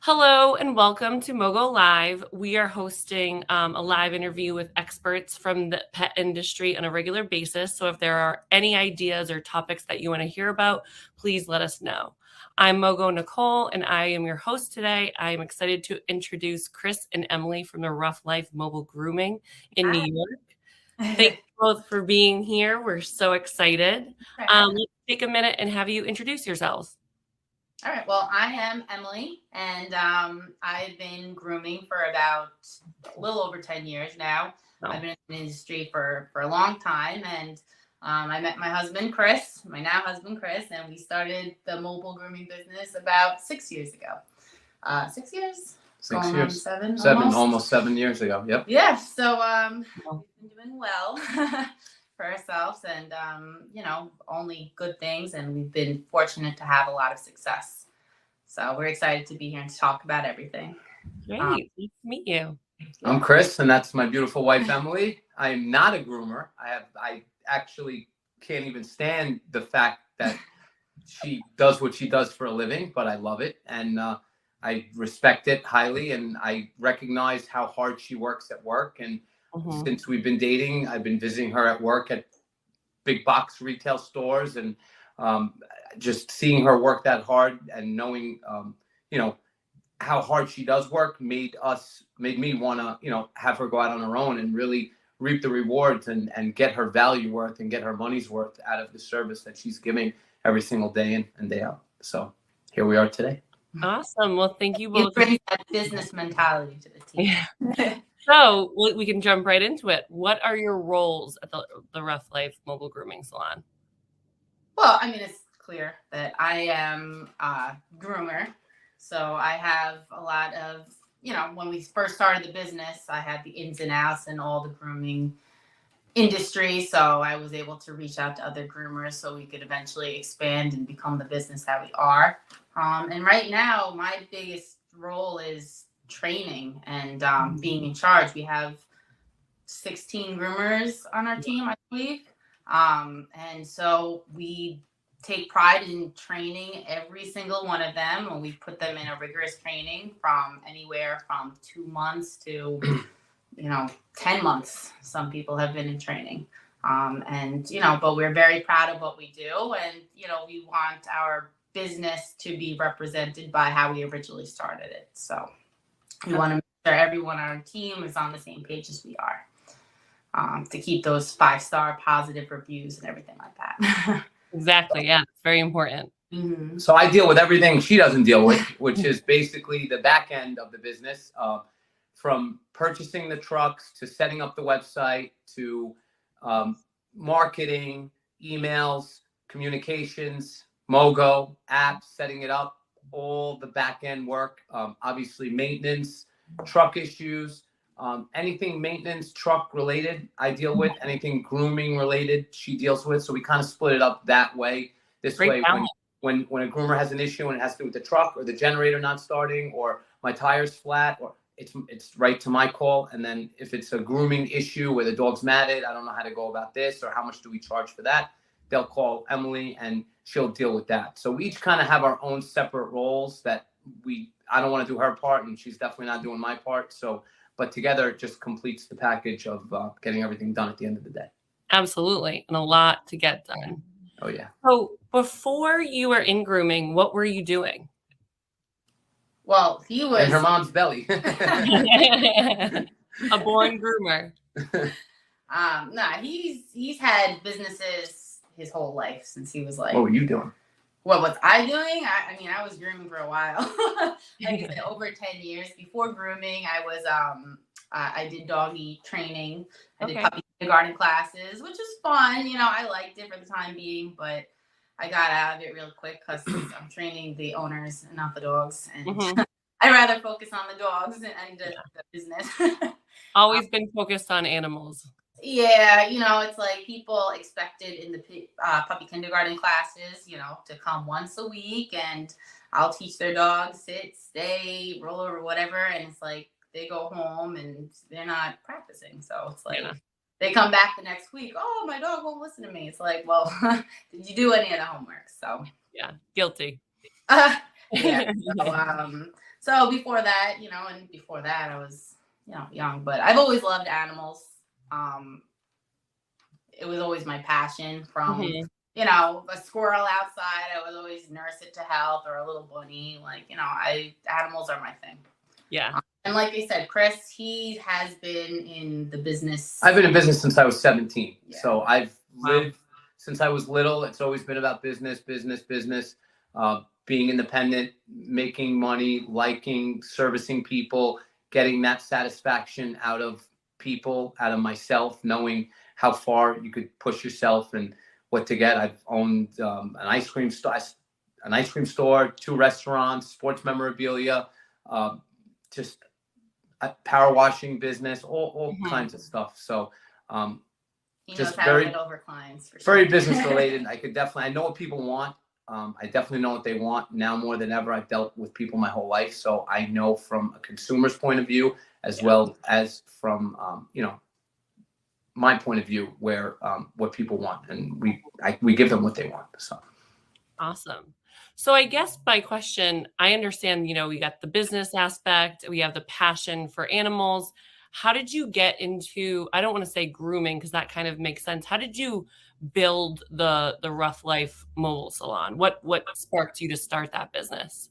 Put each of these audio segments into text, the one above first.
Hello and welcome to MoeGo Live. We are hosting a live interview with experts from the pet industry on a regular basis. So if there are any ideas or topics that you want to hear about, please let us know. I'm MoeGo Nicole and I am your host today. I am excited to introduce Chris and Emily from the Ruff Life Mobile Grooming in New York. Thank you both for being here. We're so excited. Let's take a minute and have you introduce yourselves. All right. Well, I am Emily, and I've been grooming for about a little over 10 years now. Oh. I've been in the industry for a long time, and I met my husband, Chris, my now husband, Chris, and we started the mobile grooming business about 6 years ago. 6 years? 6 years. Seven, almost 7 years ago. Yep. Yeah. So we've been doing well for ourselves, and only good things, and we've been fortunate to have a lot of success. So we're excited to be here and to talk about everything. Great. Nice to meet you. I'm Chris, and that's my beautiful wife, Emily. I am not a groomer. I actually can't even stand the fact that she does what she does for a living, but I love it, and I respect it highly, and I recognize how hard she works at work. And since we've been dating, I've been visiting her at work at big box retail stores, and just seeing her work that hard and knowing, how hard she does work made me want to, have her go out on her own and really reap the rewards and get her value worth and get her money's worth out of the service that she's giving every single day in and day out. So here we are today. Awesome. Well, thank you both. You bring that business mentality to the team. Yeah. So we can jump right into it. What are your roles at the Ruff Life Mobile Grooming Salon? Well, I mean, it's clear that I am a groomer. So I have a lot of, when we first started the business, I had the ins and outs and all the grooming industry. So I was able to reach out to other groomers so we could eventually expand and become the business that we are. And right now, my biggest role is training and being in charge. We have 16 groomers on our team, I believe. And so we take pride in training every single one of them, and we put them in a rigorous training from anywhere from 2 months to 10 months. Some people have been in training. But we're very proud of what we do, and we want our business to be represented by how we originally started it. So we want to make sure everyone on our team is on the same page as we are. To keep those 5-star positive reviews and everything like that. Exactly. Yeah, it's very important. Mm-hmm. So I deal with everything she doesn't deal with, which is basically the back end of the business, from purchasing the trucks to setting up the website to marketing, emails, communications, MoeGo, apps, setting it up, all the back end work, obviously maintenance, truck issues, anything maintenance, truck related, I deal with. Anything grooming related, she deals with. So we kind of split it up that way. This Great way, balance. when a groomer has an issue and it has to do with the truck or the generator not starting or my tire's flat, or it's right to my call. And then if it's a grooming issue where the dog's matted, I don't know how to go about this or how much do we charge for that, they'll call Emily and she'll deal with that. So we each kind of have our own separate roles that I don't want to do her part and she's definitely not doing my part. So, but together it just completes the package of getting everything done at the end of the day. Absolutely. And a lot to get done. Oh yeah. So before you were in grooming, what were you doing? Well, he was in her mom's belly. A born groomer. Nah, he's had businesses his whole life since he was like. What were you doing? What was I doing? I mean, I was grooming for a while. Like I said, over 10 years. Before grooming, I was I did doggy training. I did puppy kindergarten classes, which is fun. You know, I liked it for the time being, but I got out of it real quick because I'm training the owners and not the dogs. And I'd rather focus on the dogs and the business. Always been focused on animals. Yeah, you know, it's like people expected in the puppy kindergarten classes, you know, to come once a week and I'll teach their dogs sit, stay, roll over, whatever. And it's like they go home and they're not practicing. So it's like they come back the next week. Oh, my dog won't listen to me. It's like, well, did you do any of the homework? So yeah, guilty. Yeah. So before that, you know, and before that I was, you know, young, but I've always loved animals. It was always my passion from, you know, a squirrel outside. I would always nurse it to health or a little bunny. Like, you know, animals are my thing. Yeah. And like I said, Chris, he has been in the business. I've been in business since I was 17. Yeah. So I've lived since I was little. It's always been about business, being independent, making money, liking, servicing people, getting that satisfaction out of people, out of myself, knowing how far you could push yourself and what to get. I've owned an ice cream store, 2 restaurants, sports memorabilia, just a power washing business, all kinds of stuff. So just very over clients. Very business related. I know what people want. I definitely know what they want now more than ever. I've dealt with people my whole life, so I know from a consumer's point of view as well as from you know, my point of view where what people want, and we give them what they want. So awesome. So I guess by question, I understand, you know, we got the business aspect, we have the passion for animals. How did you get into, I don't want to say grooming because that kind of makes sense. How did you build the Ruff Life Mobile Salon? What sparked you to start that business?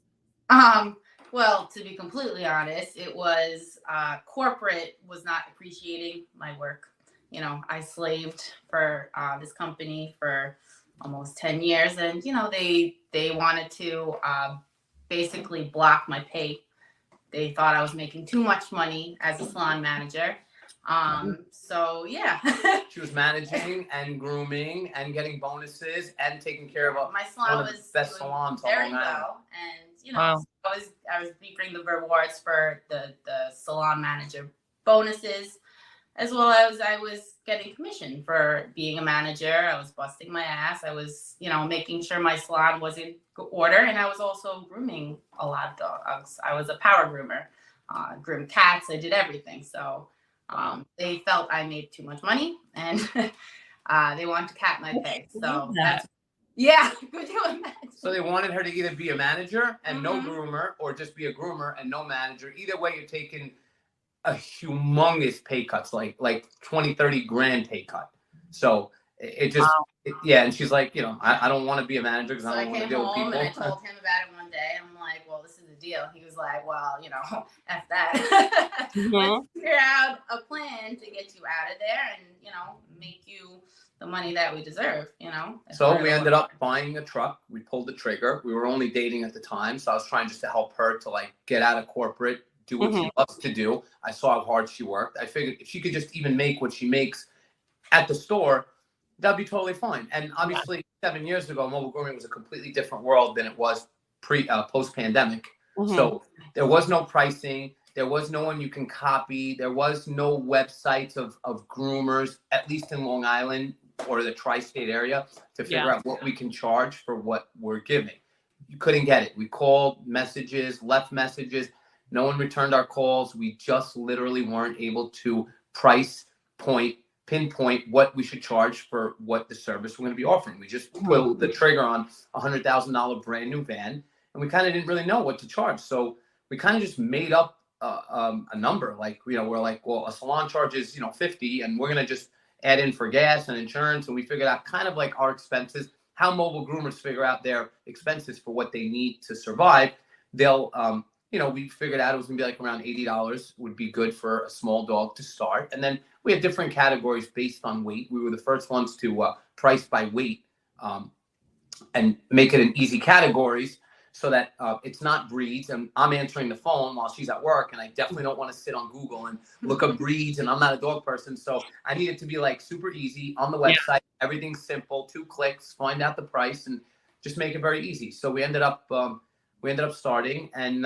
Well, to be completely honest, it was corporate was not appreciating my work. You know, I slaved for this company for almost 10 years, and you know, they wanted to basically block my pay. They thought I was making too much money as a salon manager. So yeah. She was managing and grooming and getting bonuses and taking care of my salon was the best salons very well. And you know, I was reaping the rewards for the salon manager bonuses, as well as I was getting commission for being a manager. I was busting my ass. I was, you know, making sure my salon was in order, and I was also grooming a lot of dogs. I was a power groomer, groomed cats. I did everything. So they felt I made too much money, and they wanted to cap my pay. So that's, yeah, could you imagine? So they wanted her to either be a manager and no groomer, or just be a groomer and no manager. Either way, you're taking a humongous pay cuts, like 20, 30 grand pay cut. So it just, yeah. And she's like, you know, I don't want to be a manager because I don't want to deal with people. And I told him about it one day. I'm like, well, this is the deal. He was like, well, F that. Mhm. Let's figure out a plan to get you out of there and, make you the money that we deserve, So we ended up buying a truck. We pulled the trigger. We were only dating at the time. So I was trying just to help her to like get out of corporate, do what she loves to do. I saw how hard she worked. I figured if she could just even make what she makes at the store, that'd be totally fine. And obviously 7 years ago, mobile grooming was a completely different world than it was post pandemic. So there was no pricing. There was no one you can copy. There was no websites of groomers, at least in Long Island or the tri-state area, to figure out what we can charge for what we're giving. You couldn't get it. We called messages, left messages. No one returned our calls. We just literally weren't able to pinpoint what we should charge for what the service we're going to be offering. We just pulled the trigger on a $100,000 brand new van, and we kind of didn't really know what to charge. So we kind of just made up a number. Like, we're like, well, a salon charges, 50, and we're going to just add in for gas and insurance. And we figured out kind of like our expenses, how mobile groomers figure out their expenses for what they need to survive. They'll, we figured out it was gonna be like around $80 would be good for a small dog to start. And then we had different categories based on weight. We were the first ones to price by weight and make it in easy categories so that it's not breeds. And I'm answering the phone while she's at work, and I definitely don't want to sit on Google and look up breeds, and I'm not a dog person. So I need it to be like super easy on the website. Everything's simple, 2 clicks, find out the price, and just make it very easy. So we ended up starting, and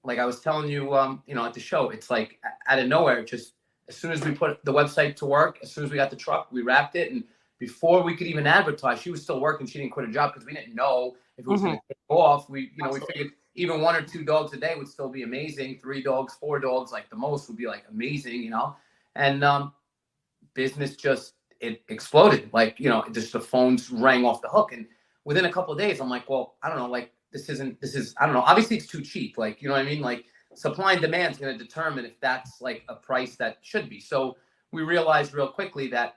like I was telling you, at the show, it's like out of nowhere, just as soon as we put the website to work, as soon as we got the truck, we wrapped it, and before we could even advertise, she was still working. She didn't quit her job because we didn't know if it was going to take off. We figured even 1 or 2 dogs a day would still be amazing. 3 dogs, 4 dogs, like the most would be like amazing, and business just, it exploded. Like, just the phones rang off the hook. And within a couple of days, I'm like, well, I don't know, like, this is, I don't know. Obviously it's too cheap. Like, you know what I mean? Like, supply and demand is going to determine if that's like a price that should be. So we realized real quickly that,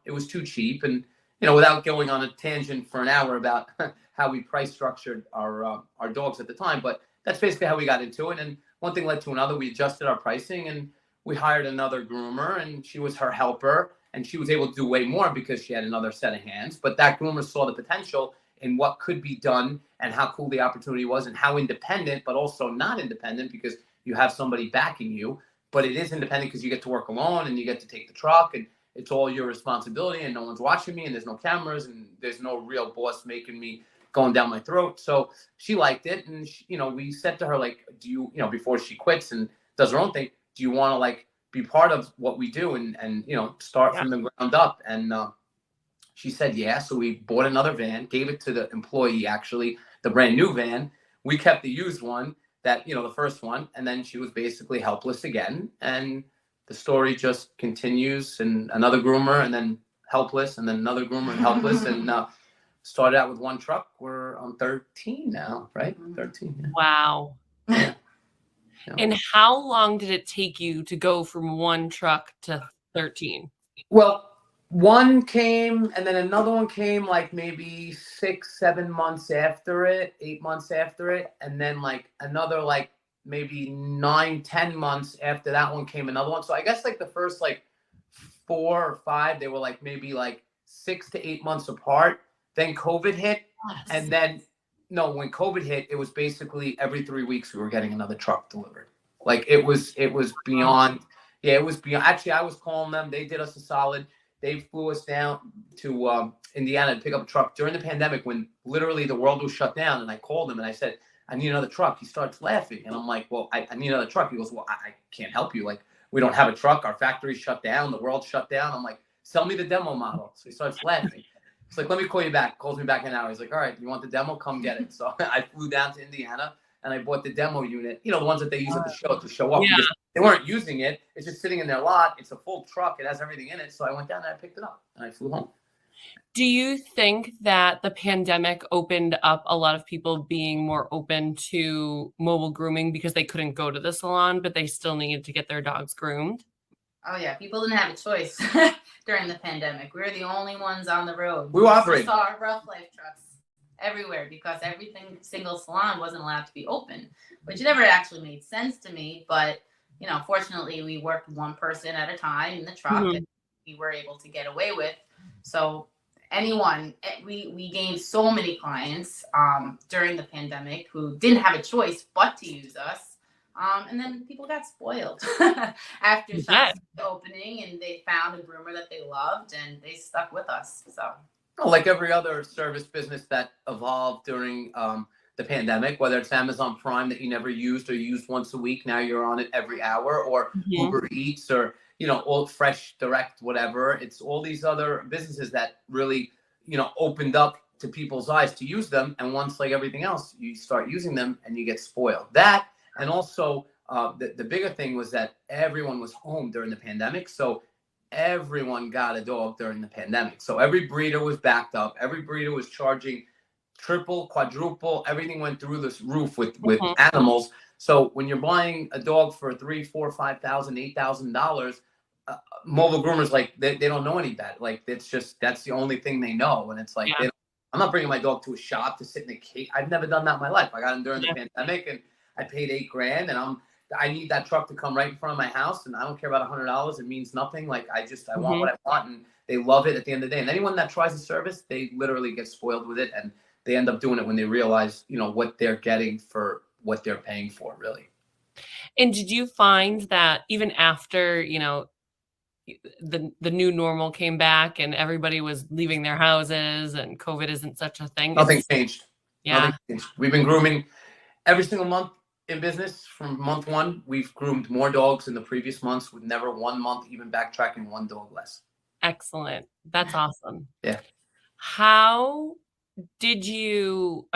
it was too cheap. And, without going on a tangent for an hour about how we price structured our dogs at the time, but that's basically how we got into it. And one thing led to another. We adjusted our pricing, and we hired another groomer, and she was her helper, and she was able to do way more because she had another set of hands. But that groomer saw the potential in what could be done and how cool the opportunity was, and how independent, but also not independent because you have somebody backing you, but it is independent because you get to work alone and you get to take the truck, and it's all your responsibility, and no one's watching me, and there's no cameras, and there's no real boss making me going down my throat. So she liked it. And we said to her, like, do you, before she quits and does her own thing, do you want to like be part of what we do and start from the ground up? And she said, yeah. So we bought another van, gave it to the employee, actually, the brand new van. We kept the used one, that, the first one. And then she was basically helpless again. And the story just continues, and another groomer, and then helpless, and then another groomer and helpless. And started out with 1 truck. We're on 13 now, right? 13. Yeah. Wow. Yeah. And how long did it take you to go from 1 truck to 13? Well, 1 came, and then another one came like maybe 6, 7 months after it, 8 months after it. And then like another like maybe 9, 10 months after that one came another one. So I guess like the first like 4 or 5, they were like maybe like 6 to 8 months apart. Then COVID hit. Yes. And then, no, when COVID hit, it was basically every 3 weeks we were getting another truck delivered. Like it was beyond, it was beyond. Actually, I was calling them. They did us a solid. They flew us down to Indiana to pick up a truck during the pandemic when literally the world was shut down. And I called him and I said, I need another truck. He starts laughing. And I'm like, well, I need another truck. He goes, well, I can't help you. Like, we don't have a truck. Our factory's shut down. The world's shut down. I'm like, sell me the demo model. So he starts laughing. It's like, let me call you back. Calls me back in an hour. He's like, all right, you want the demo? Come get it. So I flew down to Indiana and I bought the demo unit, the ones that they use at the show to show up. Yeah. Because they weren't using it. It's just sitting in their lot. It's a full truck. It has everything in it. So I went down and I picked it up and I flew home. Do you think that the pandemic opened up a lot of people being more open to mobile grooming because they couldn't go to the salon, but they still needed to get their dogs groomed? Oh yeah, people didn't have a choice during the pandemic. We were the only ones on the road. We were operating. Saw our Ruff Life trucks everywhere because everything single salon wasn't allowed to be open, which never actually made sense to me. But fortunately, we worked one person at a time in the truck, Mhm. and we were able to get away with. So we gained so many clients during the pandemic who didn't have a choice but to use us. And then people got spoiled after Yeah. shops opening, and they found a groomer that they loved, and they stuck with us. So, Like every other service business that evolved during the pandemic, whether it's Amazon Prime that you never used or used once a week, now you're on it every hour, or Mhm. Uber Eats, or all Fresh Direct, whatever. It's all these other businesses that really opened up to people's eyes to use them, and once, like everything else, you start using them and you get spoiled. That, and also the bigger thing was that everyone was home during the pandemic, so everyone got a dog during the pandemic. So every breeder was backed up. Every breeder was charging triple, quadruple. Everything went through this roof with Mhm. animals. So when you're buying a dog for $3,000, $4,000, $5,000, $8,000, mobile groomers, like they don't know any better. Like that's the only thing they know. And it's like Yeah. I'm not bringing my dog to a shop to sit in a cage. I've never done that in my life. I got him during Yeah. the pandemic, and I paid $8,000, and I need that truck to come right in front of my house, and I don't care about $100. It means nothing. Like I want what I want, and they love it at the end of the day. And anyone that tries the service, they literally get spoiled with it, and they end up doing it when they realize, what they're getting for what they're paying for, really. And did you find that even after, the new normal came back and everybody was leaving their houses and COVID isn't such a thing? Nothing changed. Nothing Yeah, changed. We've been grooming every single month in business from month one. We've groomed more dogs in the previous months, with never one month even backtracking one dog less. excellent. That's awesome. Yeah. How did you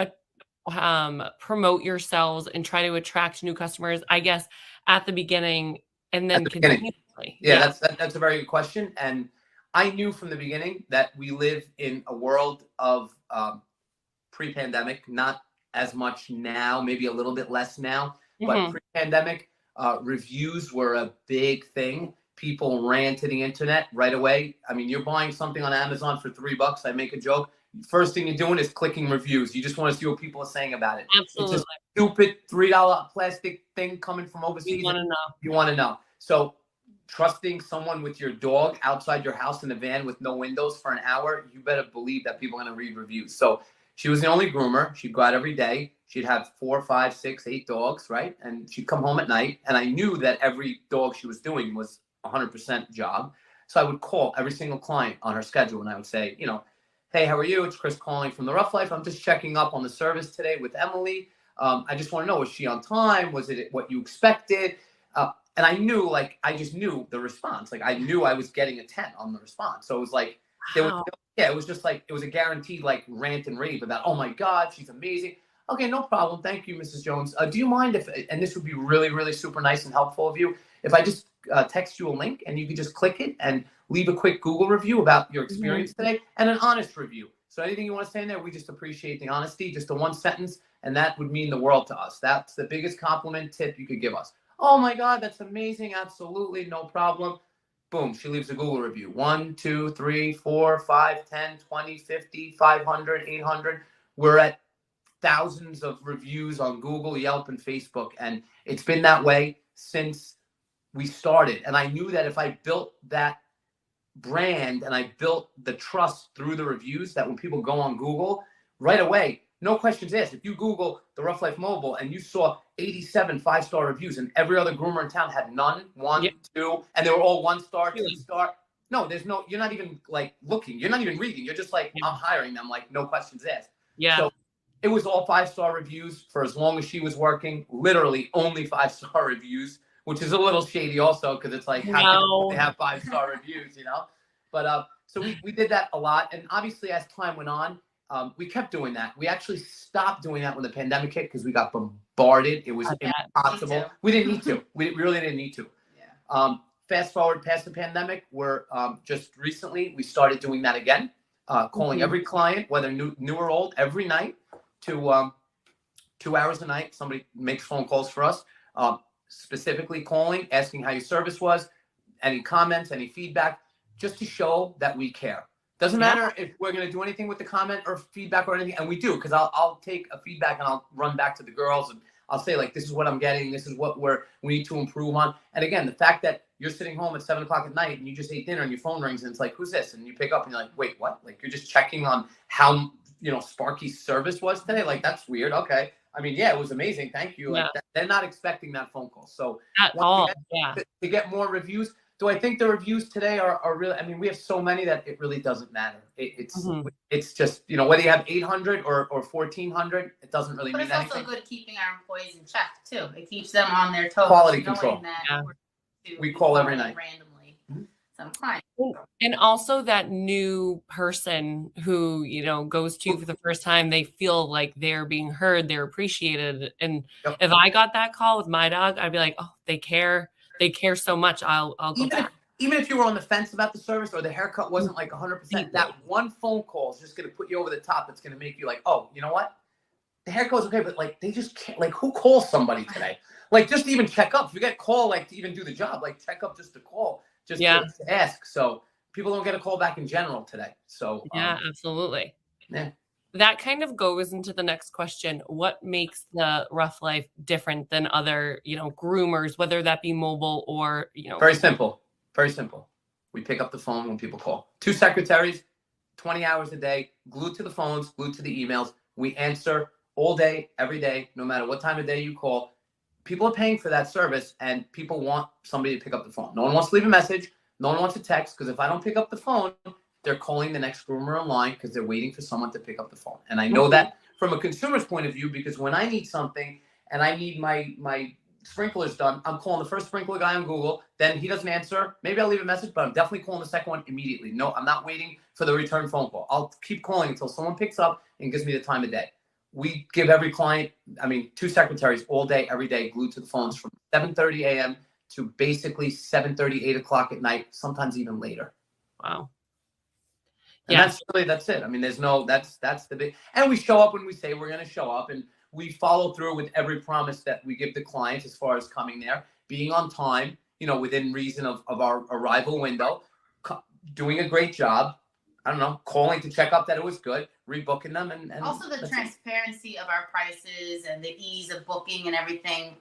promote yourselves and try to attract new customers, I guess, at the beginning and At then the beginning. continuously? Yeah, that's a very good question. And I knew from the beginning that we live in a world of pre-pandemic, not as much now, maybe a little bit less now, but Mhm. pre-pandemic, reviews were a big thing. People ran to the internet right away. I mean, you're buying something on Amazon for $3. I make a joke. First thing you're doing is clicking reviews. You just want to see what people are saying about it. It's a Absolutely. stupid $3 plastic thing coming from We overseas. want to know. You want to know. So trusting someone with your dog outside your house in a van with no windows for an hour, you better believe that people are going to read reviews. So she was the only groomer. She'd go out every day. She'd have 4, 5, 6, 8 dogs, right? And she'd come home at night. And I knew that every dog she was doing was 100% job. So I would call every single client on her schedule, and I would say, hey, how are you? It's Chris calling from the Ruff Life. I'm just checking up on the service today with Emily. I just want to know, was she on time? Was it what you expected? And I just knew the response. Like, I knew I was getting a 10 on the response. So it was like, Wow. it was just like, it was a guaranteed like rant and rave about, oh my God, she's amazing. Okay, no problem. Thank you, Mrs. Jones. Do you mind if, and this would be really, really super nice and helpful of you, if I just text you a link and you could just click it and leave a quick Google review about your experience today, and an honest review. So anything you want to say in there, we just appreciate the honesty, just a one sentence, and that would mean the world to us. That's the biggest compliment tip you could give us. Oh my God, that's amazing. Absolutely, no problem. Boom, she leaves a Google review. 1, 2, 3, 4, 5, 10, 20, 50, 500, 800. We're at thousands of reviews on Google, Yelp, and Facebook. And it's been that way since we started. And I knew that if I built that brand and I built the trust through the reviews, that when people go on Google right away, no questions asked. If you Google the Ruff Life Mobile and you saw 87 5-star reviews and every other groomer in town had none, 1, 2, and they were all 1-star, 2-star. No, you're not even like looking. You're not even reading. You're just like, I'm hiring them, like no questions asked. Yeah. So it was all 5-star reviews for as long as she was working, literally only 5-star reviews, which is a little shady also, because it's like, how can they have 5-star reviews, But so we did that a lot. And obviously as time went on, we kept doing that. We actually stopped doing that when the pandemic hit because we got bombarded. It was impossible. We didn't need to. We really didn't need to. Yeah. Fast forward past the pandemic, we're just recently, we started doing that again, calling every client, whether new or old, every night to 2 hours a night. Somebody makes phone calls for us, specifically calling, asking how your service was, any comments, any feedback, just to show that we care. Doesn't Yeah. matter if we're going to do anything with the comment or feedback or anything. And we do, because I'll take a feedback and I'll run back to the girls and I'll say, like, this is what I'm getting. This is what we need to improve on. And again, the fact that you're sitting home at 7 o'clock at night and you just ate dinner and your phone rings and it's like, who's this? And you pick up and you're like, wait, what? Like, you're just checking on how, Sparky's service was today. Like, that's weird. Okay. I mean, yeah, it was amazing. Thank you. Like, they're not expecting that phone call. So At all. to get more reviews, do I think the reviews today are really, I mean, we have so many that it really doesn't matter. It's just, whether you have 800 or 1,400, it doesn't really mean anything. But it's also good keeping our employees in check too. It keeps them on their toes. Quality control. That we call every night. Randomly. Some clients. And also that new person who, goes to you for the first time, they feel like they're being heard, they're appreciated. And if I got that call with my dog, I'd be like, oh, they care. They care so much. I'll go back. Even if you were on the fence about the service or the haircut wasn't like 100%, that one phone call is just going to put you over the top. It's going to make you like, oh, you know what? The haircut's okay, but like they just can't. Like, who calls somebody today? Like, just to even check up. If you get a call, like, to even do the job, like, check up just to call, just to ask. So people don't get a call back in general today. So yeah, absolutely. Yeah. That kind of goes into the next question. What makes the Ruff Life different than other, groomers, whether that be mobile or, Very simple. Very simple. We pick up the phone when people call. 2 secretaries, 20 hours a day, glued to the phones, glued to the emails. We answer all day, every day, no matter what time of day you call. People are paying for that service and people want somebody to pick up the phone. No one wants to leave a message. No one wants to text, because if I don't pick up the phone, they're calling the next groomer online because they're waiting for someone to pick up the phone. And I know that from a consumer's point of view, because when I need something and I need my sprinklers done, I'm calling the first sprinkler guy on Google. Then he doesn't answer. Maybe I'll leave a message, but I'm definitely calling the second one immediately. No, I'm not waiting for the return phone call. I'll keep calling until someone picks up and gives me the time of day. We give every client, 2 secretaries all day, every day, glued to the phones from 7:30 a.m. to basically 7:30, 8 o'clock at night, sometimes even later. Wow. And that's it. I mean, there's no, that's the big, and we show up when we say we're going to show up, and we follow through with every promise that we give the clients as far as coming there, being on time, within reason of our arrival window, doing a great job. I don't know, calling to check up that it was good, rebooking them. And also the transparency of our prices and the ease of booking and everything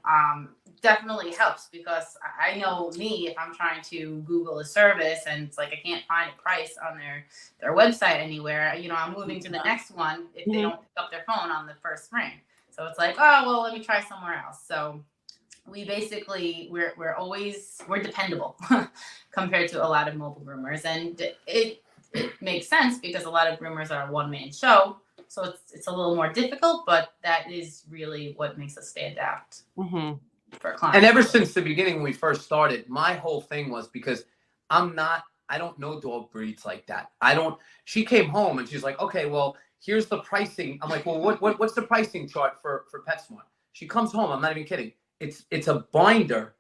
definitely helps, because I know me, if I'm trying to Google a service and it's like I can't find a price on their website anywhere, I'm moving to the next one if they don't pick up their phone on the first ring. So it's like, oh, well, let me try somewhere else. So we basically, we're dependable compared to a lot of mobile groomers. And it makes sense because a lot of groomers are a one-man show. So it's a little more difficult, but that is really what makes us stand out for clients. And ever since the beginning, when we first started, my whole thing was, because I don't know dog breeds like that. She came home and she's like, okay, well, here's the pricing. I'm like, well, what's the pricing chart for PetSmart? She comes home. I'm not even kidding. It's a binder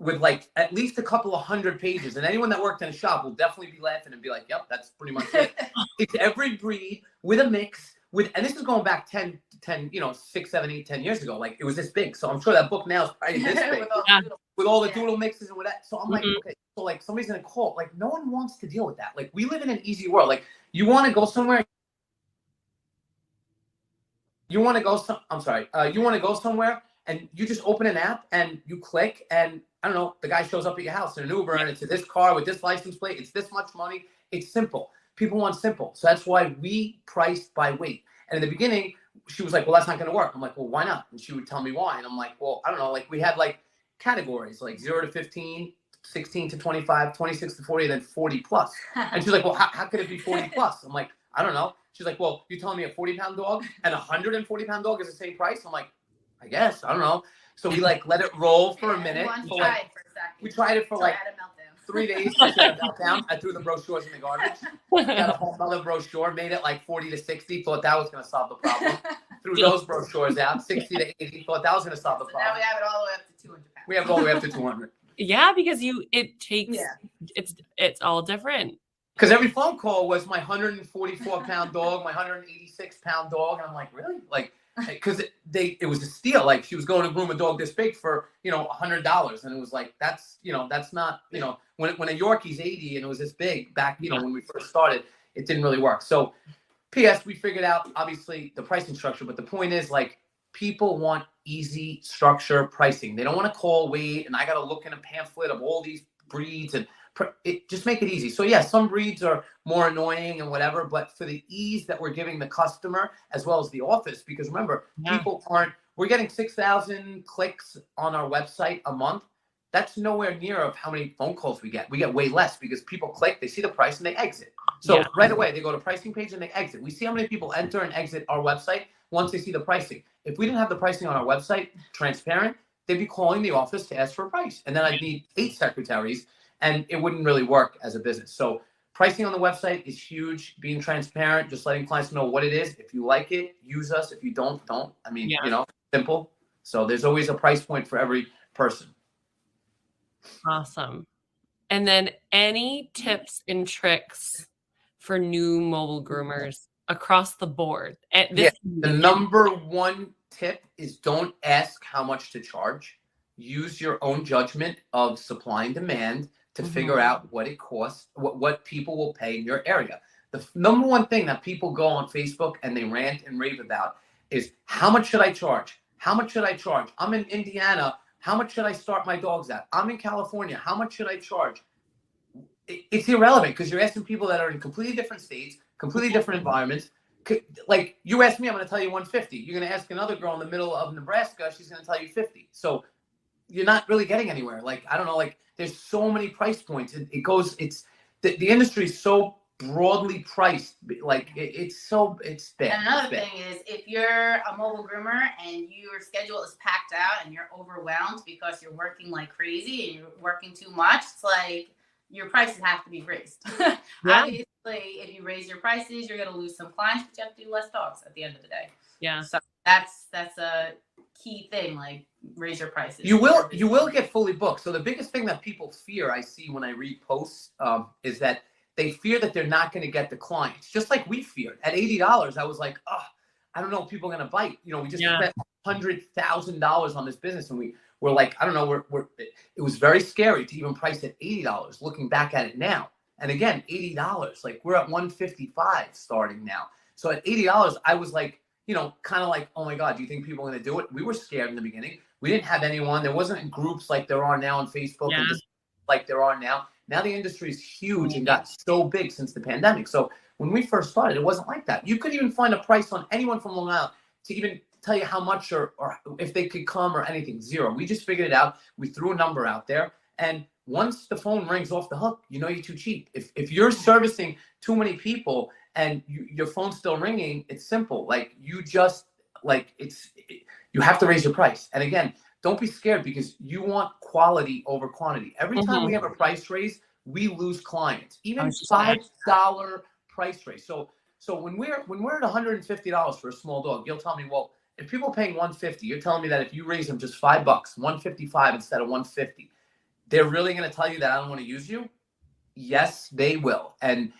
with like at least a couple of 100 pages. And anyone that worked in a shop will definitely be laughing and be like, yep, that's pretty much it. It's every breed with a mix and this is going back 10, 6, 7, 8, 10 years ago. Like, it was this big. So I'm sure that book now is probably this big with all the doodle mixes and with that. So I'm like, okay, so like somebody's going to call. Like, no one wants to deal with that. Like, we live in an easy world. Like, you want to go somewhere. You want to go somewhere and you just open an app and you click and I don't know, the guy shows up at your house in an Uber and it's this car with this license plate. It's this much money. It's simple. People want simple. So that's why we priced by weight. And in the beginning, she was like, well, that's not going to work. I'm like, well, why not? And she would tell me why. And I'm like, well, I don't know. Like, we had like categories, like 0 to 15, 16 to 25, 26 to 40, and then 40 plus. And she's like, well, how could it be 40 plus? I'm like, I don't know. She's like, well, you're telling me a 40-pound dog and a 140-pound dog is the same price? I'm like, I guess. I don't know. So we like let it roll for a minute. We tried it for like 3 days. Meltdown. I threw the brochures in the garbage. Got a whole other brochure, made it like 40 to 60. Thought that was going to solve the problem. Threw those brochures out, 60 to 80. Thought that was going to solve the problem. Now we have it all the way up to 200 pounds. We have it all the way up to 200. Yeah, because it's all different. Because every phone call was my 144-pound dog, my 186-pound dog, and I'm like, really? Like, because it was a steal. Like, she was going to groom a dog this big for $100, and it was like, that's not when a Yorkie's 80 and it was this big back when we first started, it didn't really work. So PS, we figured out obviously the pricing structure, but the point is like people want easy structure pricing. They don't want to call, wait, and I got to look in a pamphlet of all these breeds and just make it easy. So yeah, some breeds are more annoying and whatever, but for the ease that we're giving the customer as well as the office, because remember, we're getting 6,000 clicks on our website a month. That's nowhere near of how many phone calls we get. We get way less because people click, they see the price and they exit. So right away, they go to pricing page and they exit. We see how many people enter and exit our website once they see the pricing. If we didn't have the pricing on our website, transparent, they'd be calling the office to ask for a price. And then I'd need 8 secretaries and it wouldn't really work as a business. So pricing on the website is huge, being transparent, just letting clients know what it is. If you like it, use us. If you don't. I mean, you know, simple. So there's always a price point for every person. Awesome. And then any tips and tricks for new mobile groomers across the board? The number one tip is don't ask how much to charge. Use your own judgment of supply and demand to figure out what it costs, what people will pay in your area. The number one thing that people go on Facebook and they rant and rave about is how much should I charge? How much should I charge? I'm in Indiana. How much should I start my dogs at? I'm in California. How much should I charge? It's irrelevant because you're asking people that are in completely different states, completely different environments. Like you ask me, I'm going to tell you 150. You're going to ask another girl in the middle of Nebraska, she's going to tell you 50. So you're not really getting anywhere. Like, I don't know, like there's so many price points. The industry is so broadly priced. Like it's bad. And another thing is if you're a mobile groomer and your schedule is packed out and you're overwhelmed because you're working like crazy and you're working too much, it's like your prices have to be raised. Obviously, if you raise your prices, you're going to lose some clients, but you have to do less dogs at the end of the day. Yeah. So that's a key thing, like raise your prices. You will get fully booked. So the biggest thing that people fear, I see when I read posts, is that they fear that they're not going to get the clients. Just like we feared. At $80, I was like, oh, I don't know if people are going to bite. You know, we just spent $100,000 on this business and we're like, I don't know, it was very scary to even price at $80 looking back at it now. And again, $80, like we're at $155 starting now. So at $80, I was like, you know, kind of like, oh my God, do you think people are going to do it? We were scared in the beginning. We didn't have anyone. There wasn't groups like there are now on Facebook and just like there are now. Now the industry is huge and got so big since the pandemic. So when we first started, it wasn't like that. You could even find a price on anyone from Long Island to even tell you how much or if they could come or anything. Zero. We just figured it out. We threw a number out there. And once the phone rings off the hook, you know you're too cheap. If you're servicing too many people and your phone's still ringing, it's simple. Like you just you have to raise your price. And again, don't be scared because you want quality over quantity. Every time we have a price raise, we lose clients. Even $5 price raise. So when we're at $150 for a small dog, you'll tell me, well, if people are paying $150, you're telling me that if you raise them just $5, $155 instead of $150, they're really going to tell you that I don't want to use you? Yes, they will. And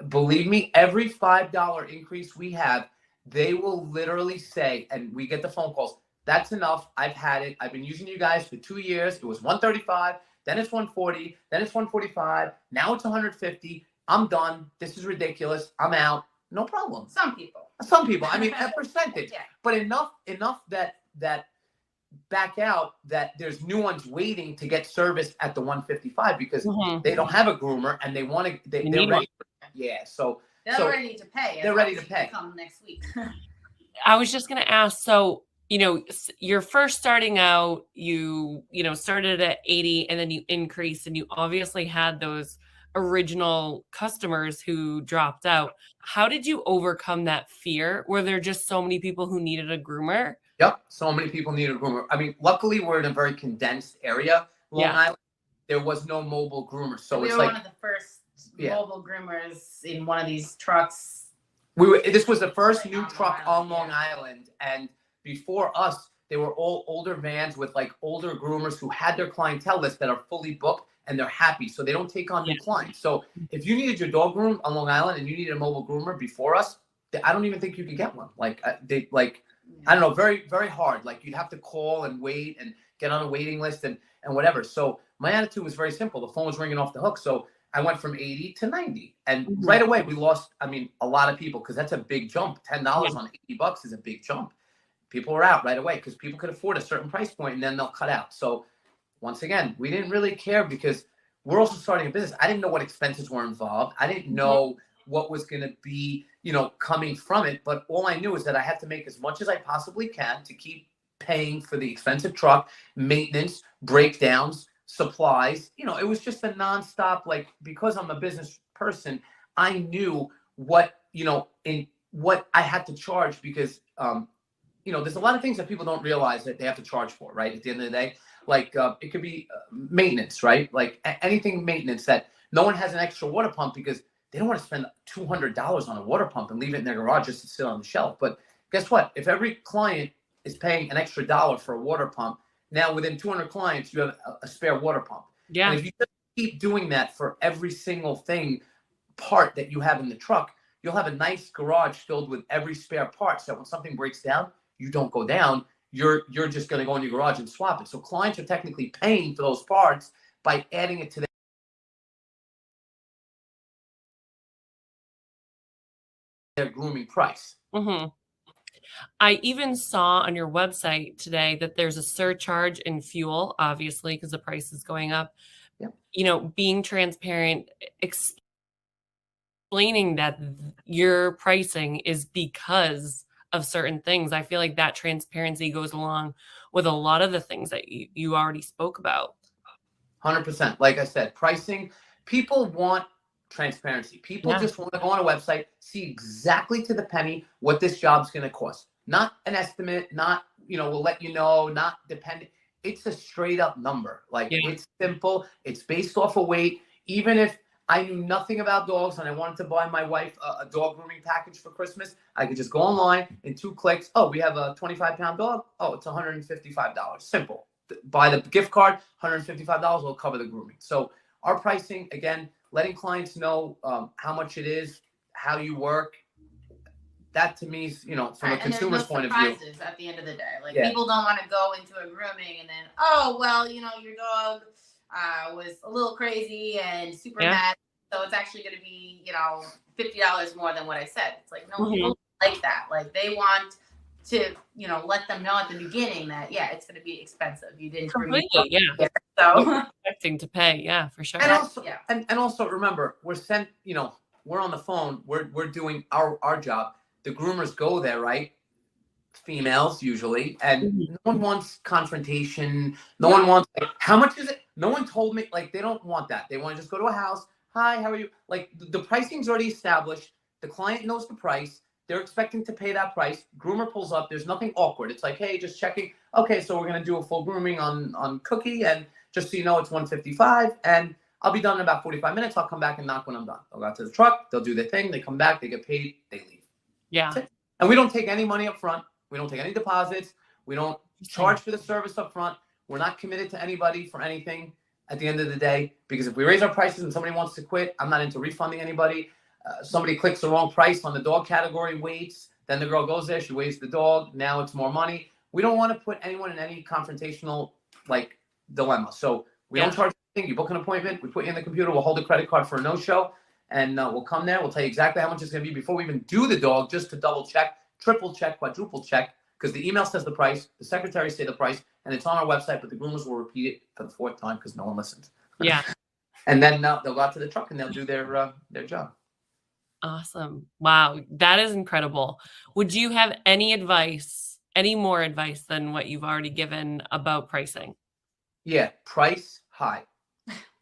believe me, every $5 increase we have, they will literally say, and we get the phone calls, that's enough. I've had it. I've been using you guys for 2 years. It was $135, then it's $140, then it's $145. Now it's $150. I'm done. This is ridiculous. I'm out. No problem. Some people. I mean, a percentage. But enough that back out that there's new ones waiting to get service at the 155 because they don't have a groomer and they want to. They're ready. So they're ready to pay. They're ready to pay. Come next week. I was just going to ask. So you know, you're first starting out. You started at 80 and then you increased, and you obviously had those original customers who dropped out. How did you overcome that fear? Were there just so many people who needed a groomer? Yep. So many people needed a groomer. I mean, luckily we're in a very condensed area, Long Island. There was no mobile groomers. So we it's were like one of the first mobile groomers in one of these trucks. This was the first new truck on Long Island. And before us, they were all older vans with like older groomers who had their clientele list that are fully booked and they're happy. So they don't take on new clients. So if you needed your dog groomed on Long Island and you needed a mobile groomer before us, I don't even think you could get one. I don't know, very, very hard. Like you'd have to call and wait and get on a waiting list and whatever. So my attitude was very simple. The phone was ringing off the hook. So I went from 80 to 90. And Mhm. right away, we lost, a lot of people, because that's a big jump. $10 Yeah. on $80 is a big jump. People were out right away because people could afford a certain price point and then they'll cut out. So once again, we didn't really care because we're also starting a business. I didn't know what expenses were involved. I didn't know what was going to be, coming from it. But all I knew is that I had to make as much as I possibly can to keep paying for the expensive truck, maintenance, breakdowns, supplies. It was just a nonstop, because I'm a business person, I knew what, in what I had to charge because, there's a lot of things that people don't realize that they have to charge for, right? At the end of the day, it could be maintenance, right? Anything maintenance that no one has an extra water pump because they don't want to spend $200 on a water pump and leave it in their garage just to sit on the shelf. But guess what? If every client is paying an extra $1 for a water pump, now within 200 clients, you have a spare water pump. Yeah. And if you just keep doing that for every single part that you have in the truck, you'll have a nice garage filled with every spare part. So that when something breaks down, you don't go down. You're just going to go in your garage and swap it. So clients are technically paying for those parts by adding it to their grooming price. Mm-hmm. I even saw on your website today that there's a surcharge in fuel, obviously, because the price is going up. Yep. Being transparent, explaining that your pricing is because of certain things. I feel like that transparency goes along with a lot of the things that you already spoke about. 100%. Like I said, pricing, people want transparency. People just want to go on a website, see exactly to the penny what this job's going to cost. Not an estimate, not, we'll let you know, not dependent. It's a straight up number. It's simple. It's based off of weight. Even if I knew nothing about dogs and I wanted to buy my wife a dog grooming package for Christmas, I could just go online in 2 clicks. Oh, we have a 25-pound dog. Oh, it's $155. Simple. Buy the gift card, $155 will cover the grooming. So our pricing, again, letting clients know how much it is, how you work. That to me is, from a consumer's point of view. At the end of the day, people don't want to go into a grooming and then, oh well, your dog was a little crazy and super mad, so it's actually going to be, $50 more than what I said. It's like no, people like that. They want to, let them know at the beginning that it's going to be expensive. You didn't completely, so expecting to pay, for sure. And also remember, we're we're on the phone. We're doing our job. The groomers go there, right? Females usually, and no one wants confrontation. No one wants how much is it? No one told me. They don't want that. They want to just go to a house. Hi, how are you? The pricing's already established. The client knows the price. They're expecting to pay that price. Groomer pulls up. There's nothing awkward. It's like, hey, just checking. Okay, so we're gonna do a full grooming on Cookie, and just so you know, it's $155, and I'll be done in about 45 minutes. I'll come back and knock when I'm done. They'll go out to the truck. They'll do their thing. They come back. They get paid. They leave. Yeah. And we don't take any money up front. We don't take any deposits. We don't charge for the service up front. We're not committed to anybody for anything at the end of the day, because if we raise our prices and somebody wants to quit, I'm not into refunding anybody. Somebody clicks the wrong price on the dog category, waits, then the girl goes there, she weighs the dog, now it's more money. We don't want to put anyone in any confrontational dilemma. So we don't charge anything. You book an appointment, we put you in the computer, we'll hold a credit card for a no-show, and we'll come there, we'll tell you exactly how much it's going to be before we even do the dog, just to double check, triple check, quadruple check, because the email says the price, the secretaries say the price, and it's on our website, but the groomers will repeat it for the 4th time because no one listens. Yeah. And then they'll go out to the truck and they'll do their job. Awesome. Wow. That is incredible. Would you have any more advice than what you've already given about pricing? Yeah. Price high.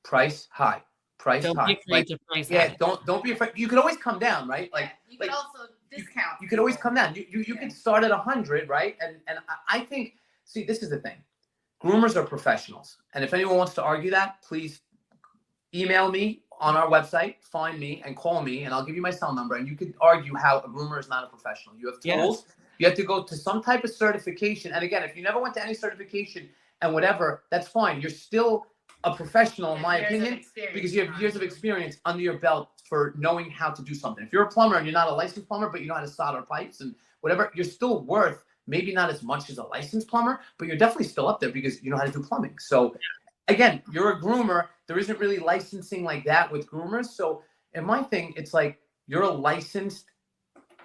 Price high. Price don't high. Be afraid to price high. Don't be afraid. You could always come down, right? You could also discount. You could always come down. You could start at 100, right? And I think, see, this is the thing. Groomers are professionals. And if anyone wants to argue that, please email me on our website, find me and call me, and I'll give you my cell number. And you could argue how a groomer is not a professional. You have tools. Yes. You have to go to some type of certification. And again, if you never went to any certification and whatever, that's fine. You're still a professional, in my opinion, because you have years of experience under your belt for knowing how to do something. If you're a plumber and you're not a licensed plumber, but you know how to solder pipes and whatever, you're still worth maybe not as much as a licensed plumber, but you're definitely still up there because you know how to do plumbing. So again, you're a groomer. There isn't really licensing like that with groomers. So in my thing, it's like you're a licensed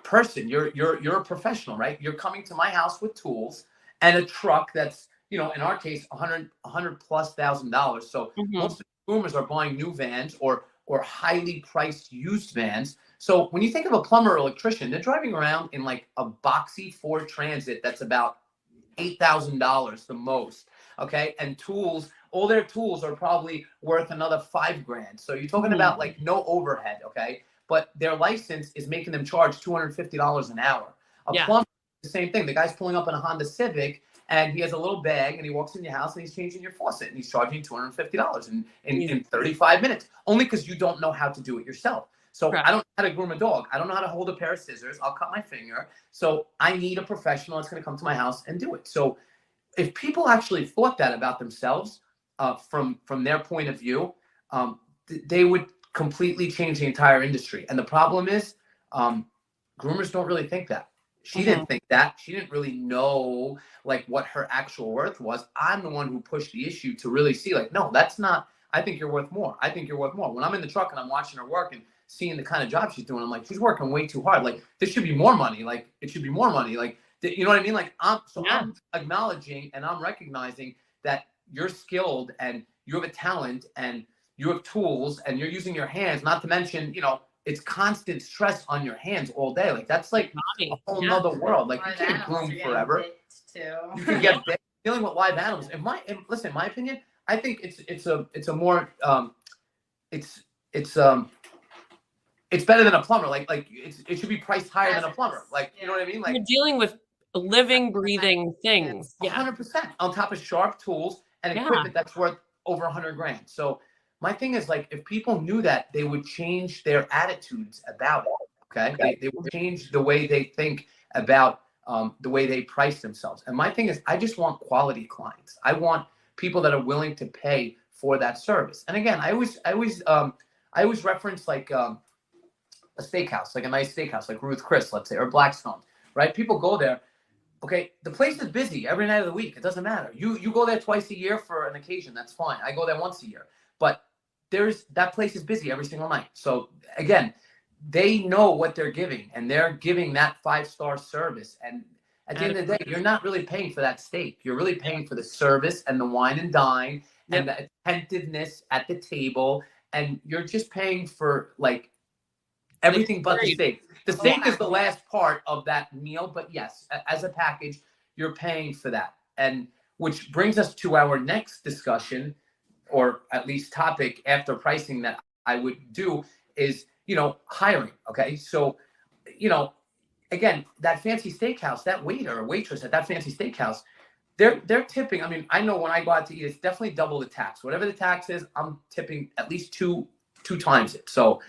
person. You're a professional, right? You're coming to my house with tools and a truck that's, in our case, $100 plus thousand dollars. So most of the groomers are buying new vans or highly priced used vans. So when you think of a plumber or electrician, they're driving around in like a boxy Ford Transit that's about $8,000 the most. Okay, and tools, all their tools are probably worth another $5,000. So you're talking about like no overhead. Okay, but their license is making them charge $250 an hour. A plumber, the same thing. The guy's pulling up in a Honda Civic and he has a little bag and he walks in your house and he's changing your faucet and he's charging $250 in 35 minutes, only because you don't know how to do it yourself. So I don't know how to groom a dog. I don't know how to hold a pair of scissors. I'll cut my finger. So I need a professional that's going to come to my house and do it. So if people actually thought that about themselves from their point of view, they would completely change the entire industry. And the problem is groomers don't really think that. She didn't think that. She didn't really know like what her actual worth was. I'm the one who pushed the issue to really see like, no, that's not, I think you're worth more. I think you're worth more. When I'm in the truck and I'm watching her work and seeing the kind of job she's doing, I'm like, she's working way too hard. Like this should be more money. Like it should be more money. Like, you know what I mean? Like I'm acknowledging and I'm recognizing that you're skilled and you have a talent and you have tools and you're using your hands, not to mention, it's constant stress on your hands all day. Like that's like a whole nother world. Like you can't groom forever. You can get bit dealing with live animals. In my opinion, I think it's a more it's better than a plumber. Like it should be priced higher than a plumber. Like you know what I mean? Like you're dealing with living, breathing things. 100% on top of sharp tools and equipment that's worth over $100,000. So my thing is like, if people knew that, they would change their attitudes about it. Okay. They would change the way they think about the way they price themselves. And my thing is, I just want quality clients. I want people that are willing to pay for that service. And again, I always reference like a steakhouse, like a nice steakhouse, like Ruth Chris, let's say, or Blackstone, right? People go there. Okay, the place is busy every night of the week. It doesn't matter. You go there twice a year for an occasion. That's fine. I go there once a year. But that place is busy every single night. So again, they know what they're giving and they're giving that 5-star service. And at the end of the day, you're not really paying for that steak. You're really paying for the service and the wine and dine and the attentiveness at the table. And you're just paying for like everything but the steak. The steak is the last part of that meal, but yes, as a package, you're paying for that. And which brings us to our next discussion, or at least topic after pricing that I would do is, hiring. Okay. So, again, that fancy steakhouse, that waiter or waitress at that fancy steakhouse, they're tipping. I mean, I know when I go out to eat, it's definitely double the tax. Whatever the tax is, I'm tipping at least two times it. So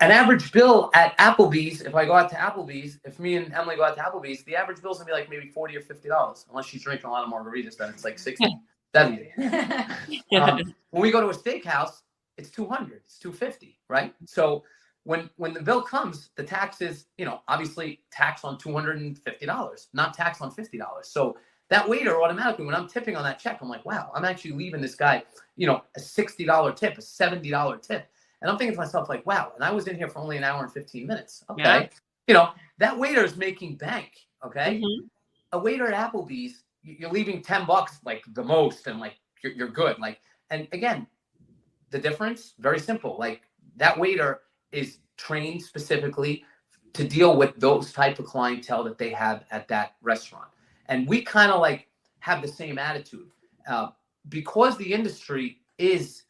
an average bill at Applebee's, if I go out to Applebee's, if me and Emily go out to Applebee's, the average bill is gonna be like maybe $40 or $50, unless she's drinking a lot of margaritas. Then it's like 60, 70. When we go to a steakhouse, it's 200, it's 250, right? So when the bill comes, the tax is, obviously tax on $250, not tax on $50. So that waiter automatically, when I'm tipping on that check, I'm like, wow, I'm actually leaving this guy, a $60 tip, a $70 tip. And I'm thinking to myself, like, wow, and I was in here for only an hour and 15 minutes. Okay. Yeah. That waiter is making bank. Okay. A waiter at Applebee's, you're leaving $10 like the most, and like you're good. Like, and again, the difference, very simple. Like that waiter is trained specifically to deal with those type of clientele that they have at that restaurant. And we kind of like have the same attitude because the industry is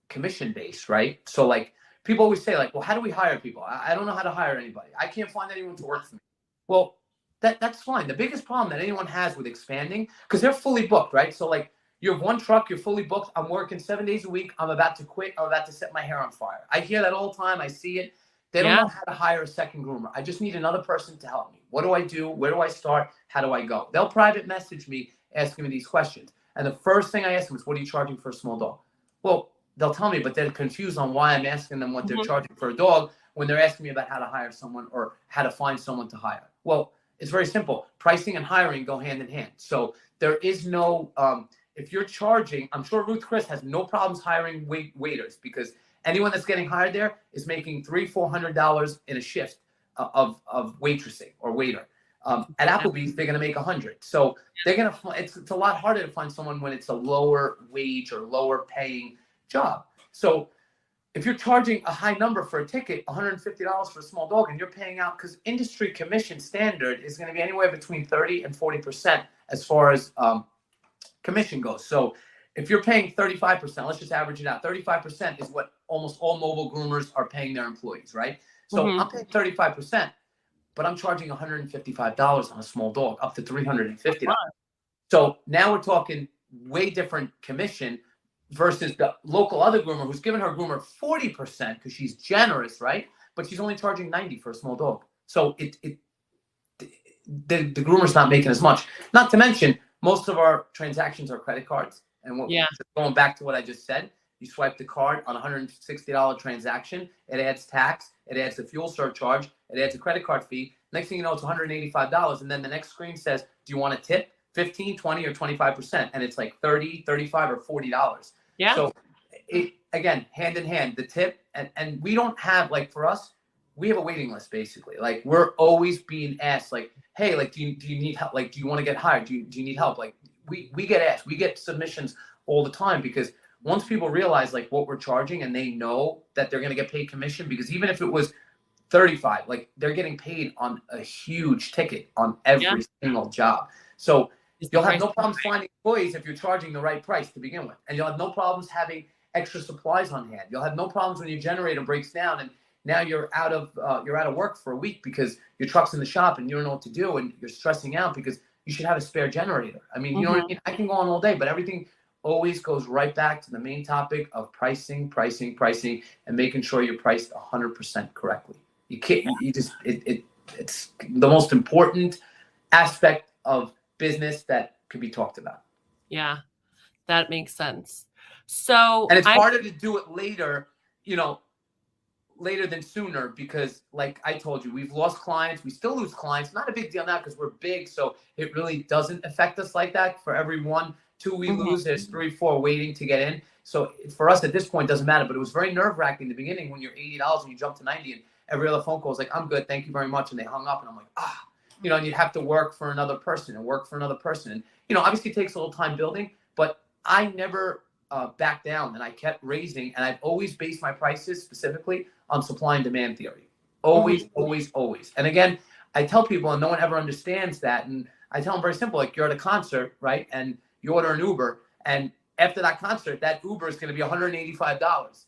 commission based, right? So like people always say like, well, how do we hire people? I don't know how to hire anybody. I can't find anyone to work for me. Well, that's fine. The biggest problem that anyone has with expanding, because they're fully booked, right? So like you have one truck, you're fully booked. I'm working 7 days a week. I'm about to quit. I'm about to set my hair on fire. I hear that all the time. I see it. They don't know how to hire a second groomer. I just need another person to help me. What do I do? Where do I start? How do I go? They'll private message me asking me these questions. And the first thing I ask them is, what are you charging for a small dog? Well, they'll tell me, but they're confused on why I'm asking them what they're charging for a dog when they're asking me about how to hire someone or how to find someone to hire. Well, it's very simple. Pricing and hiring go hand in hand. So there is no if you're charging, I'm sure Ruth Chris has no problems hiring waiters, because anyone that's getting hired there is making $300-400 in a shift of waitressing or waiter. At Applebee's, they're going to make 100. So they're going to. It's a lot harder to find someone when it's a lower wage or lower paying job. So if you're charging a high number for a ticket, $150 for a small dog, and you're paying out, because industry commission standard is going to be anywhere between 30 and 40% as far as commission goes. So if you're paying 35%, let's just average it out. 35% is what almost all mobile groomers are paying their employees, right? So I'm paying 35%, but I'm charging $155 on a small dog, up to $350. So now we're talking way different commission versus the local other groomer who's giving her groomer 40% because she's generous, right? But she's only charging $90 for a small dog. So the groomer's not making as much. Not to mention, most of our transactions are credit cards. And going back to what I just said, you swipe the card on a $160 transaction, it adds tax, it adds the fuel surcharge, it adds a credit card fee. Next thing you know, it's $185. And then the next screen says, do you want a tip? 15, 20, or 25%. And it's like 30, 35, or $40. Yeah. So again, hand in hand, the tip, and we don't have, like, for us, we have a waiting list basically. Like, we're always being asked, like, hey, like, do you need help? Like, do you want to get hired? Do you need help? Like, we get asked, we get submissions all the time, because once people realize like what we're charging and they know that they're going to get paid commission, because even if it was 35, like, they're getting paid on a huge ticket on every single job. So you'll have no problems finding employees if you're charging the right price to begin with. And you'll have no problems having extra supplies on hand. You'll have no problems when your generator breaks down and now you're out of work for a week because your truck's in the shop and you don't know what to do and you're stressing out because you should have a spare generator. I mean, you know what I mean? I can go on all day, but everything always goes right back to the main topic of pricing, and making sure you're priced 100% correctly. You can't, it's the most important aspect of business that could be talked about. Yeah, that makes sense. So, and it's harder to do it later, later than sooner, because like I told you, we've lost clients. We still lose clients. Not a big deal now because we're big. So it really doesn't affect us like that. For every 1, 2 we lose, there's 3, 4 waiting to get in. So for us at this point, it doesn't matter. But it was very nerve-wracking in the beginning when you're $80 and you jump to 90 and every other phone call is like, I'm good, thank you very much. And they hung up and I'm like, and you'd have to work for another person. And obviously it takes a little time building, but I never backed down and I kept raising. And I've always based my prices specifically on supply and demand theory. Always. And again, I tell people, and no one ever understands that. And I tell them very simple, like, you're at a concert, right? And you order an Uber, and after that concert, that Uber is going to be $185.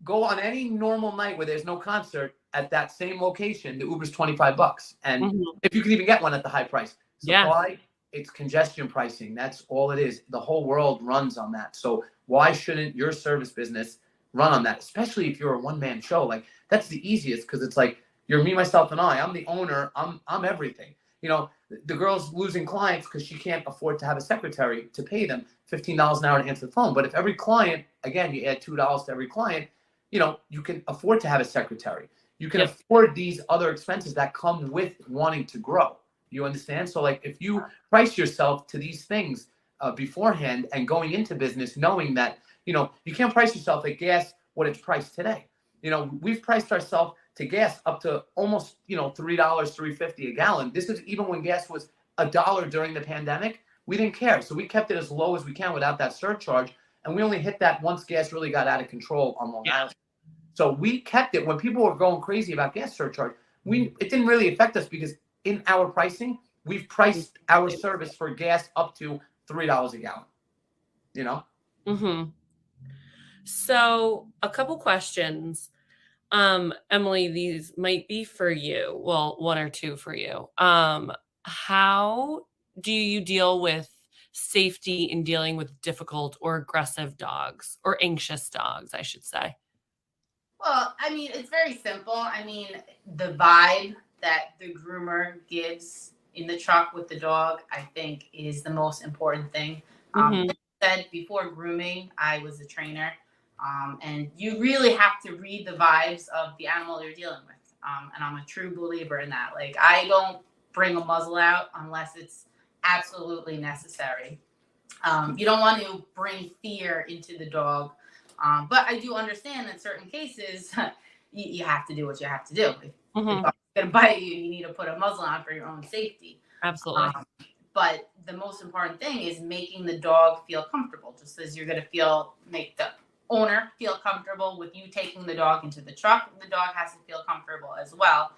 Go on any normal night where there's no concert at that same location, the Uber's $25. And if you can even get one at the high price. Supply, it's congestion pricing. That's all it is. The whole world runs on that. So why shouldn't your service business run on that? Especially if you're a one-man show. Like, that's the easiest, because it's like, you're me, myself, and I. I'm the owner. I'm everything. The girl's losing clients because she can't afford to have a secretary to pay them $15 an hour to answer the phone. But if every client, again, you add $2 to every client, you can afford to have a secretary. You can afford these other expenses that come with wanting to grow. You understand? So, like, if you price yourself to these things beforehand and going into business, knowing that, you can't price yourself at gas what it's priced today. We've priced ourselves to gas up to almost, $3, $3.50 a gallon. This is even when gas was $1 during the pandemic. We didn't care. So we kept it as low as we can without that surcharge. And we only hit that once gas really got out of control on Long Island. So we kept it when people were going crazy about gas surcharge. It didn't really affect us because in our pricing, we've priced our service for gas up to $3 a gallon, So a couple questions. Emily, these might be for you. Well, 1 or 2 for you. How do you deal with safety in dealing with difficult or aggressive dogs, or anxious dogs, I should say? Well, I mean, it's very simple. I mean, the vibe that the groomer gives in the truck with the dog, I think, is the most important thing. Like I said, before grooming, I was a trainer. And you really have to read the vibes of the animal you're dealing with. And I'm a true believer in that. Like, I don't bring a muzzle out unless it's absolutely necessary. You don't want to bring fear into the dog. But I do understand in certain cases, you have to do what you have to do. If the dog's going to bite you, you need to put a muzzle on for your own safety. Absolutely. But the most important thing is making the dog feel comfortable, just as you're going to make the owner feel comfortable with you taking the dog into the truck. The dog has to feel comfortable as well,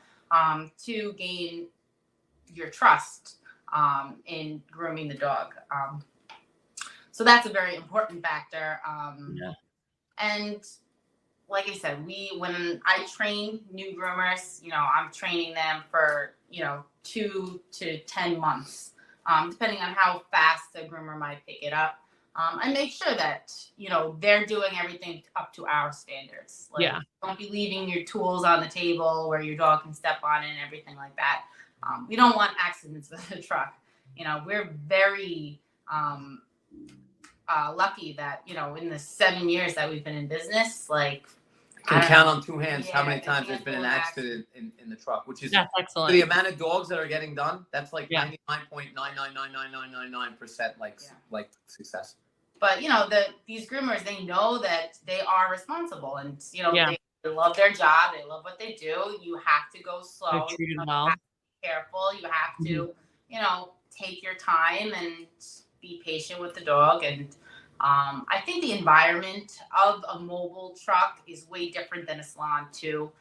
to gain your trust in grooming the dog. So that's a very important factor. And like I said, when I train new groomers, I'm training them for, 2 to 10 months, depending on how fast a groomer might pick it up. And make sure that, they're doing everything up to our standards. Don't be leaving your tools on the table where your dog can step on it and everything like that. We don't want accidents with the truck. We're very lucky that, in the 7 years that we've been in business, can count on two hands how many times there's been an accident in the truck, which is that's excellent. For the amount of dogs that are getting done, that's 99.99999% like success. But these groomers, they know that they are responsible, and they love their job, they love what they do. You have to go slow. You have to be careful. You have to take your time and be patient with the dog. And I think the environment of a mobile truck is way different than a salon too.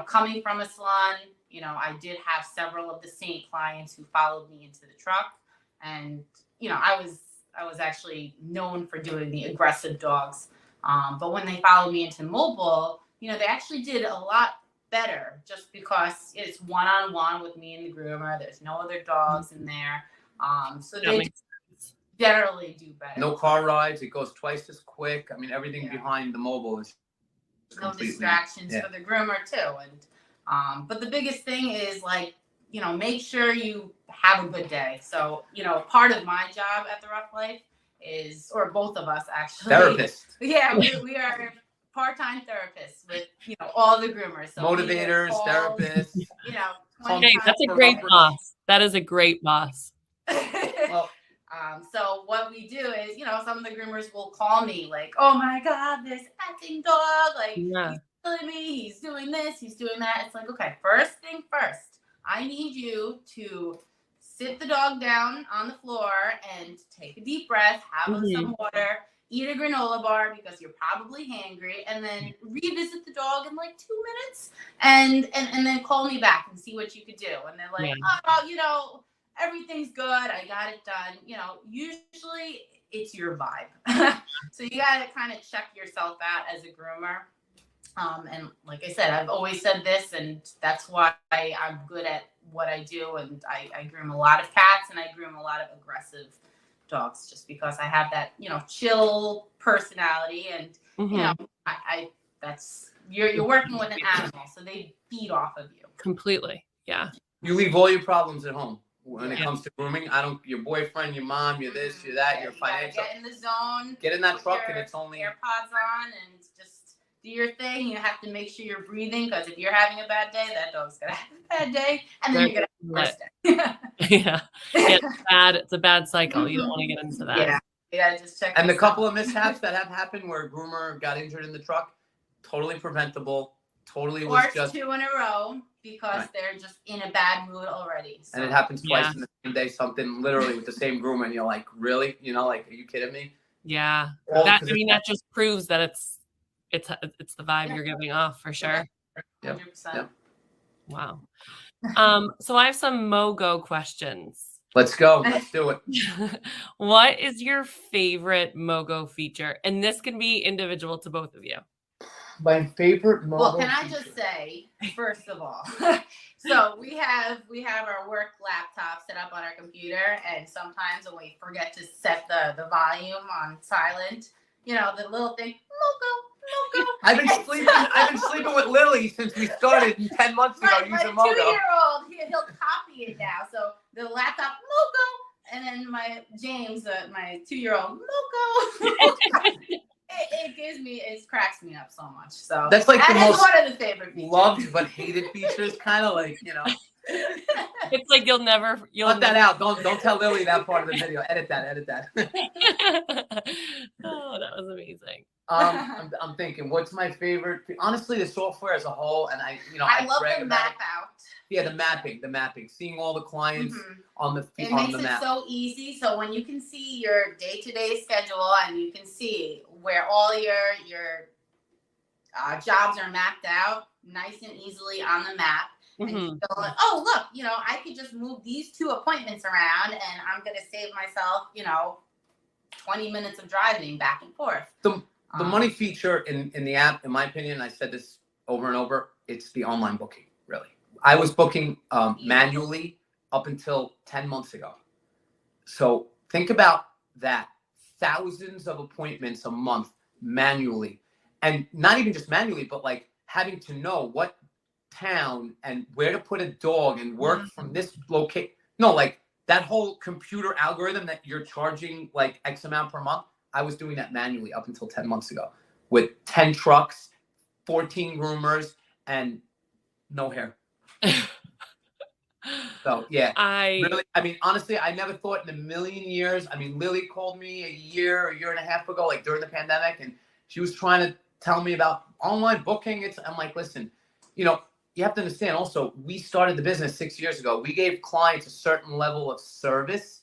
Coming from a salon, I did have several of the same clients who followed me into the truck, and I was actually known for doing the aggressive dogs. But when they followed me into mobile, they actually did a lot better, just because it's one-on-one with me and the groomer. There's no other dogs in there. So they generally do better. No car rides. It goes twice as quick. I mean, everything behind the mobile is no distractions for the groomer too. And but the biggest thing is make sure you have a good day. So part of my job at the Ruff Life is, or both of us actually, therapists. Yeah, we are part-time therapists with all the groomers. So motivators, therapists. Hey, that's a great boss. That is a great boss. Well, so what we do is, some of the groomers will call me oh my God, this acting dog, he's killing me, he's doing this, he's doing that. It's okay, first thing first, I need you to sit the dog down on the floor and take a deep breath, have some water, eat a granola bar because you're probably hangry, and then revisit the dog in 2 minutes, and then call me back and see what you could do. And they're oh, everything's good, I got it done. Usually it's your vibe. So you got to kind of check yourself out as a groomer. And like I said, I've always said this, and that's why I'm good at what I do. And I groom a lot of cats, and I groom a lot of aggressive dogs, just because I have that, chill personality. And, you're working with an animal, so they feed off of you. Completely. Yeah. You leave all your problems at home. When it comes to grooming, your boyfriend, your mom, you're this, you're that, you're financial. Get in the zone. Get in that truck, and it's only AirPods on, and just do your thing. You have to make sure you're breathing, because if you're having a bad day, that dog's gonna have a bad day, and then you're gonna have a worse day. Yeah, it's a bad cycle. You don't want to get into that. Yeah, just check. And the couple of mishaps that have happened where a groomer got injured in the truck, totally preventable. Totally was just 2 in a row, because they're just in a bad mood already. So. And it happens twice in the same day, something literally with the same groomer, and you're like, really? Are you kidding me? Yeah. That just proves that it's the vibe you're giving off, for sure. 100%. Yep. Wow. So I have some MoeGo questions. Let's go. Let's do it. What is your favorite MoeGo feature? And this can be individual to both of you. My favorite MoeGo. Well, can I just say, first of all, so we have our work laptop set up on our computer, and sometimes when we forget to set the volume on silent, the little thing, MoeGo. I've been sleeping with Lily since we started 10 months ago using MoeGo. My 2-year-old, he'll copy it now. So the laptop, MoeGo, and then my James, my 2-year-old, MoeGo. It cracks me up so much. So that's the most one of the favorite features. Loved but hated features, kind of It's like you'll Cut that out. Don't tell Lily that part of the video. Edit that. Oh, that was amazing. I'm thinking, what's my favorite? Honestly, the software as a whole, and I love the map out. Yeah, the mapping, seeing all the clients on the It on makes the map. It so easy. So when you can see your day-to-day schedule and you can see where all your jobs are mapped out, nice and easily on the map. And you go like, oh, look, I could just move these 2 appointments around and I'm going to save myself, 20 minutes of driving back and forth. The money feature in the app, in my opinion, I said this over and over, it's the online booking, really. I was booking manually up until 10 months ago. So think about that. Thousands of appointments a month manually. And not even just manually, but like having to know what town and where to put a dog and work from this location. No, like that whole computer algorithm that you're charging like X amount per month. I was doing that manually up until 10 months ago with 10 trucks, 14 groomers, and no hair. So yeah, honestly, I never thought in a million years. I mean, Lily called me a year and a half ago, like during the pandemic, and she was trying to tell me about online booking. I'm like, listen, you have to understand also, we started the business 6 years ago. We gave clients a certain level of service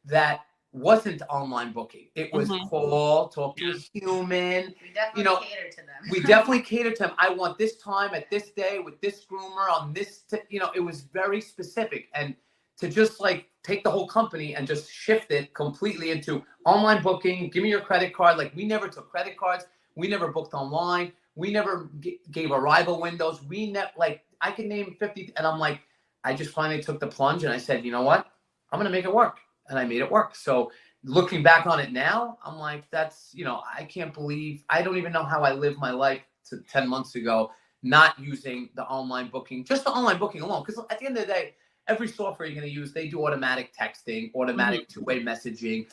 that wasn't online booking. It was call, talk to a human. We definitely cater to them. We definitely cater to them. I want this time at this day with this groomer on this, it was very specific. And to just like take the whole company and just shift it completely into online booking, give me your credit card. Like we never took credit cards. We never booked online. We never gave arrival windows. I could name 50. And I'm like, I just finally took the plunge and I said, you know what? I'm going to make it work. And I made it work. So looking back on it now, I'm like, that's, I can't believe, I don't even know how I lived my life to 10 months ago, not using the online booking, just the online booking alone. Because at the end of the day, every software you're going to use, they do automatic texting, automatic two-way messaging,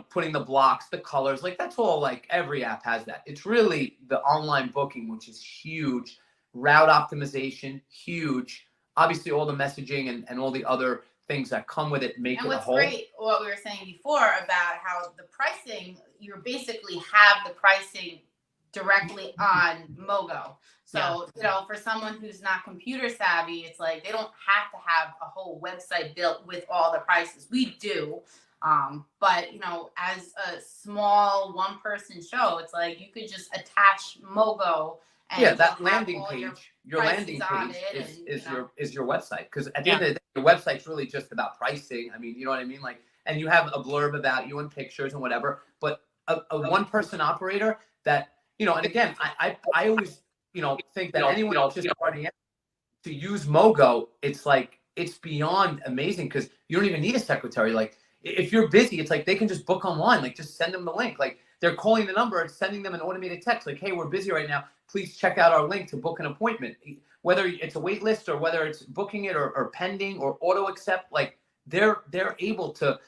putting the blocks, the colors, like that's all, like every app has that. It's really the online booking, which is huge. Route optimization, huge. Obviously all the messaging and all the other things that come with it make it a whole. And what's great, what we were saying before about how the pricing, you basically have the pricing directly on MoeGo. So, for someone who's not computer savvy, it's like they don't have to have a whole website built with all the prices. We do. But, as a small one-person show, it's like you could just attach MoeGo. And that landing page, your landing page is your website. Because at the end of the day, your website's really just about pricing. I mean, you know what I mean? Like, and you have a blurb about you and pictures and whatever. But a one-person operator that, and again, I always, think that anyone else just starting out to use MoeGo, it's like, it's beyond amazing because you don't even need a secretary. Like, if you're busy, it's like they can just book online. Like, just send them the link. Like, they're calling the number and sending them an automated text. Like, hey, we're busy right now. Please check out our link to book an appointment. Whether it's a wait list or whether it's booking it or pending or auto accept, like they're able to,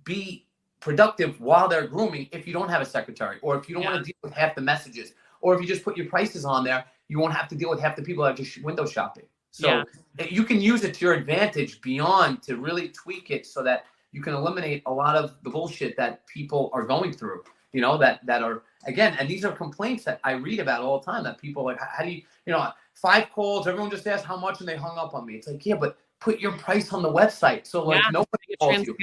be productive while they're grooming if you don't have a secretary or if you don't want to deal with half the messages or if you just put your prices on there, you won't have to deal with half the people that are just window shopping. So you can use it to your advantage beyond to really tweak it so that you can eliminate a lot of the bullshit that people are going through, that are, again, and these are complaints that I read about all the time that people are like, how do you, 5 calls, everyone just asked how much and they hung up on me. It's like, yeah, but put your price on the website. So like nobody calls you.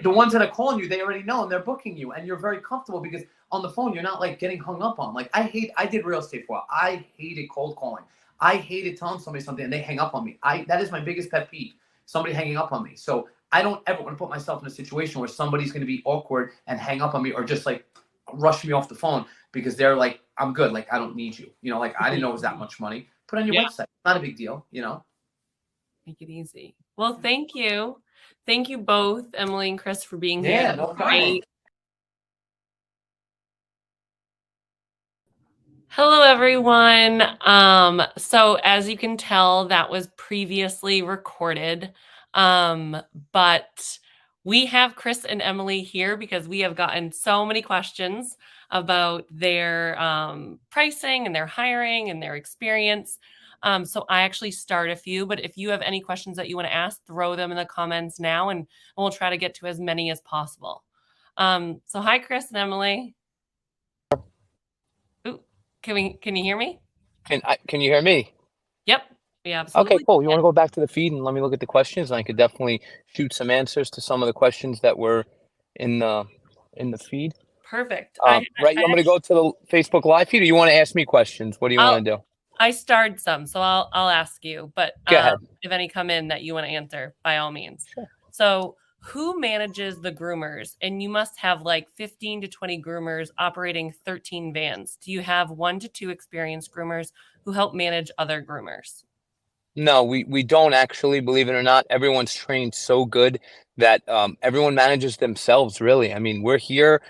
The ones that are calling you, they already know and they're booking you and you're very comfortable because on the phone, you're not like getting hung up on. Like I did real estate for a while. I hated cold calling. I hated telling somebody something and they hang up on me. That is my biggest pet peeve, somebody hanging up on me. So I don't ever want to put myself in a situation where somebody's going to be awkward and hang up on me or just like rush me off the phone because they're like, I'm good. Like, I don't need you. Like, I didn't know it was that much money. Put it on your website. Not a big deal, Make it easy. Well, thank you. Thank you both, Emily and Chris, for being here. Yeah, no problem. Hello, everyone. So as you can tell, that was previously recorded. But we have Chris and Emily here because we have gotten so many questions about their pricing and their hiring and their experience. So I actually start a few, but if you have any questions that you want to ask, throw them in the comments now, and we'll try to get to as many as possible. So hi, Chris and Emily. Ooh, can you hear me? Can you hear me? Yep. Yeah, absolutely. Okay, cool. You want to go back to the feed and let me look at the questions, and I could definitely shoot some answers to some of the questions that were in the feed. Perfect. Right, you want me to go to the Facebook Live feed, or you want to ask me questions? What do you want to do? I starred some, so I'll ask you, but Go ahead. if any come in that you want to answer, by all means. Sure. So who manages the groomers? And you must have like 15 to 20 groomers operating 13 vans. Do you have 1 to 2 experienced groomers who help manage other groomers? No, we don't actually, believe it or not. Everyone's trained so good that everyone manages themselves, really. I mean, we're here.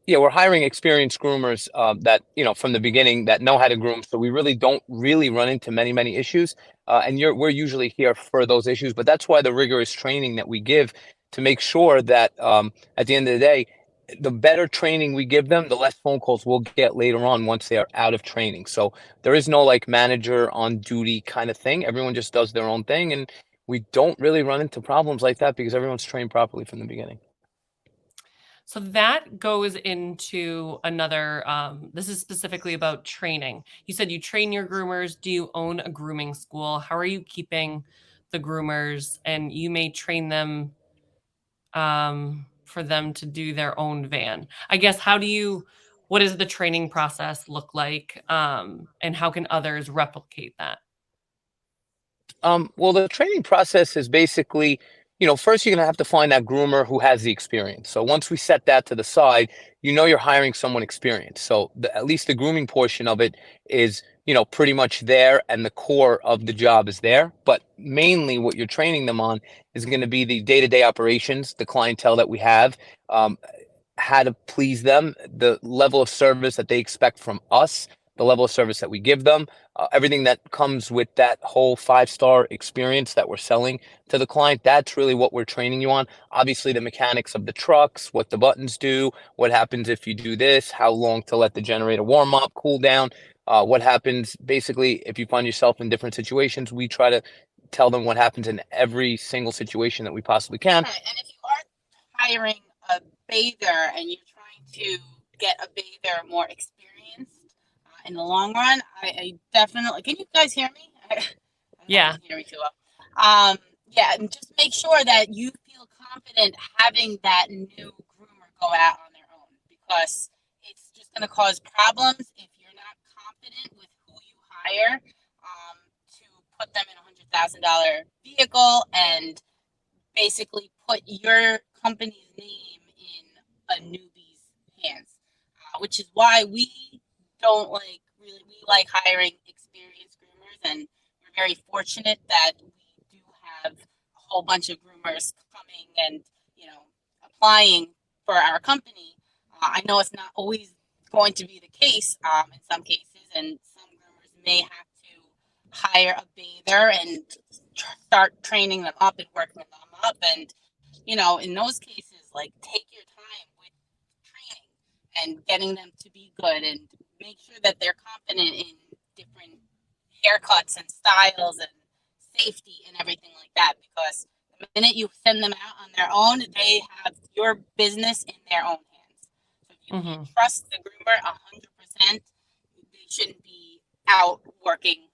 Yeah, we're hiring experienced groomers that, from the beginning that know how to groom. So we really don't run into many issues. And we're usually here for those issues. But that's why the rigorous training that we give to make sure that at the end of the day, the better training we give them, the less phone calls we'll get later on once they are out of training. So there is no like manager on duty kind of thing. Everyone just does their own thing. And we don't really run into problems like that because everyone's trained properly from the beginning. So that goes into another, this is specifically about training. You said you train your groomers. Do you own a grooming school? How are you keeping the groomers? And you may train them for them to do their own van. I guess, what does the training process look like? And how can others replicate that? Well, the training process is basically, first you're going to have to find that groomer who has the experience. So once we set that to the side, you're hiring someone experienced. So at least the grooming portion of it is, pretty much there, and the core of the job is there. But mainly what you're training them on is going to be the day-to-day operations, the clientele that we have, how to please them, the level of service that they expect from us, the level of service that we give them, everything that comes with that whole 5-star experience that we're selling to the client. That's really what we're training you on. Obviously, the mechanics of the trucks, what the buttons do, what happens if you do this, how long to let the generator warm up, cool down, what happens basically if you find yourself in different situations. We try to tell them what happens in every single situation that we possibly can. Okay. And if you are hiring a bather and you're trying to get a bather more experienced in the long run, I definitely, can you guys hear me? Yeah. You can hear me too well. Yeah, and just make sure that you feel confident having that new groomer go out on their own, because it's just going to cause problems if you're not confident with who you hire to put them in a $100,000 vehicle and basically put your company's name in a newbie's hands, which is why we don't we like hiring experienced groomers, and we're very fortunate that we do have a whole bunch of groomers coming and applying for our company. I know it's not always going to be the case in some cases, and some groomers may have to hire a bather and start training them up and working them up, and in those cases, like, take your time with training and getting them to be good, and make sure that they're confident in different haircuts and styles and safety and everything like that, because the minute you send them out on their own, they have your business in their own hands. So if you can trust the groomer 100%, they shouldn't be out working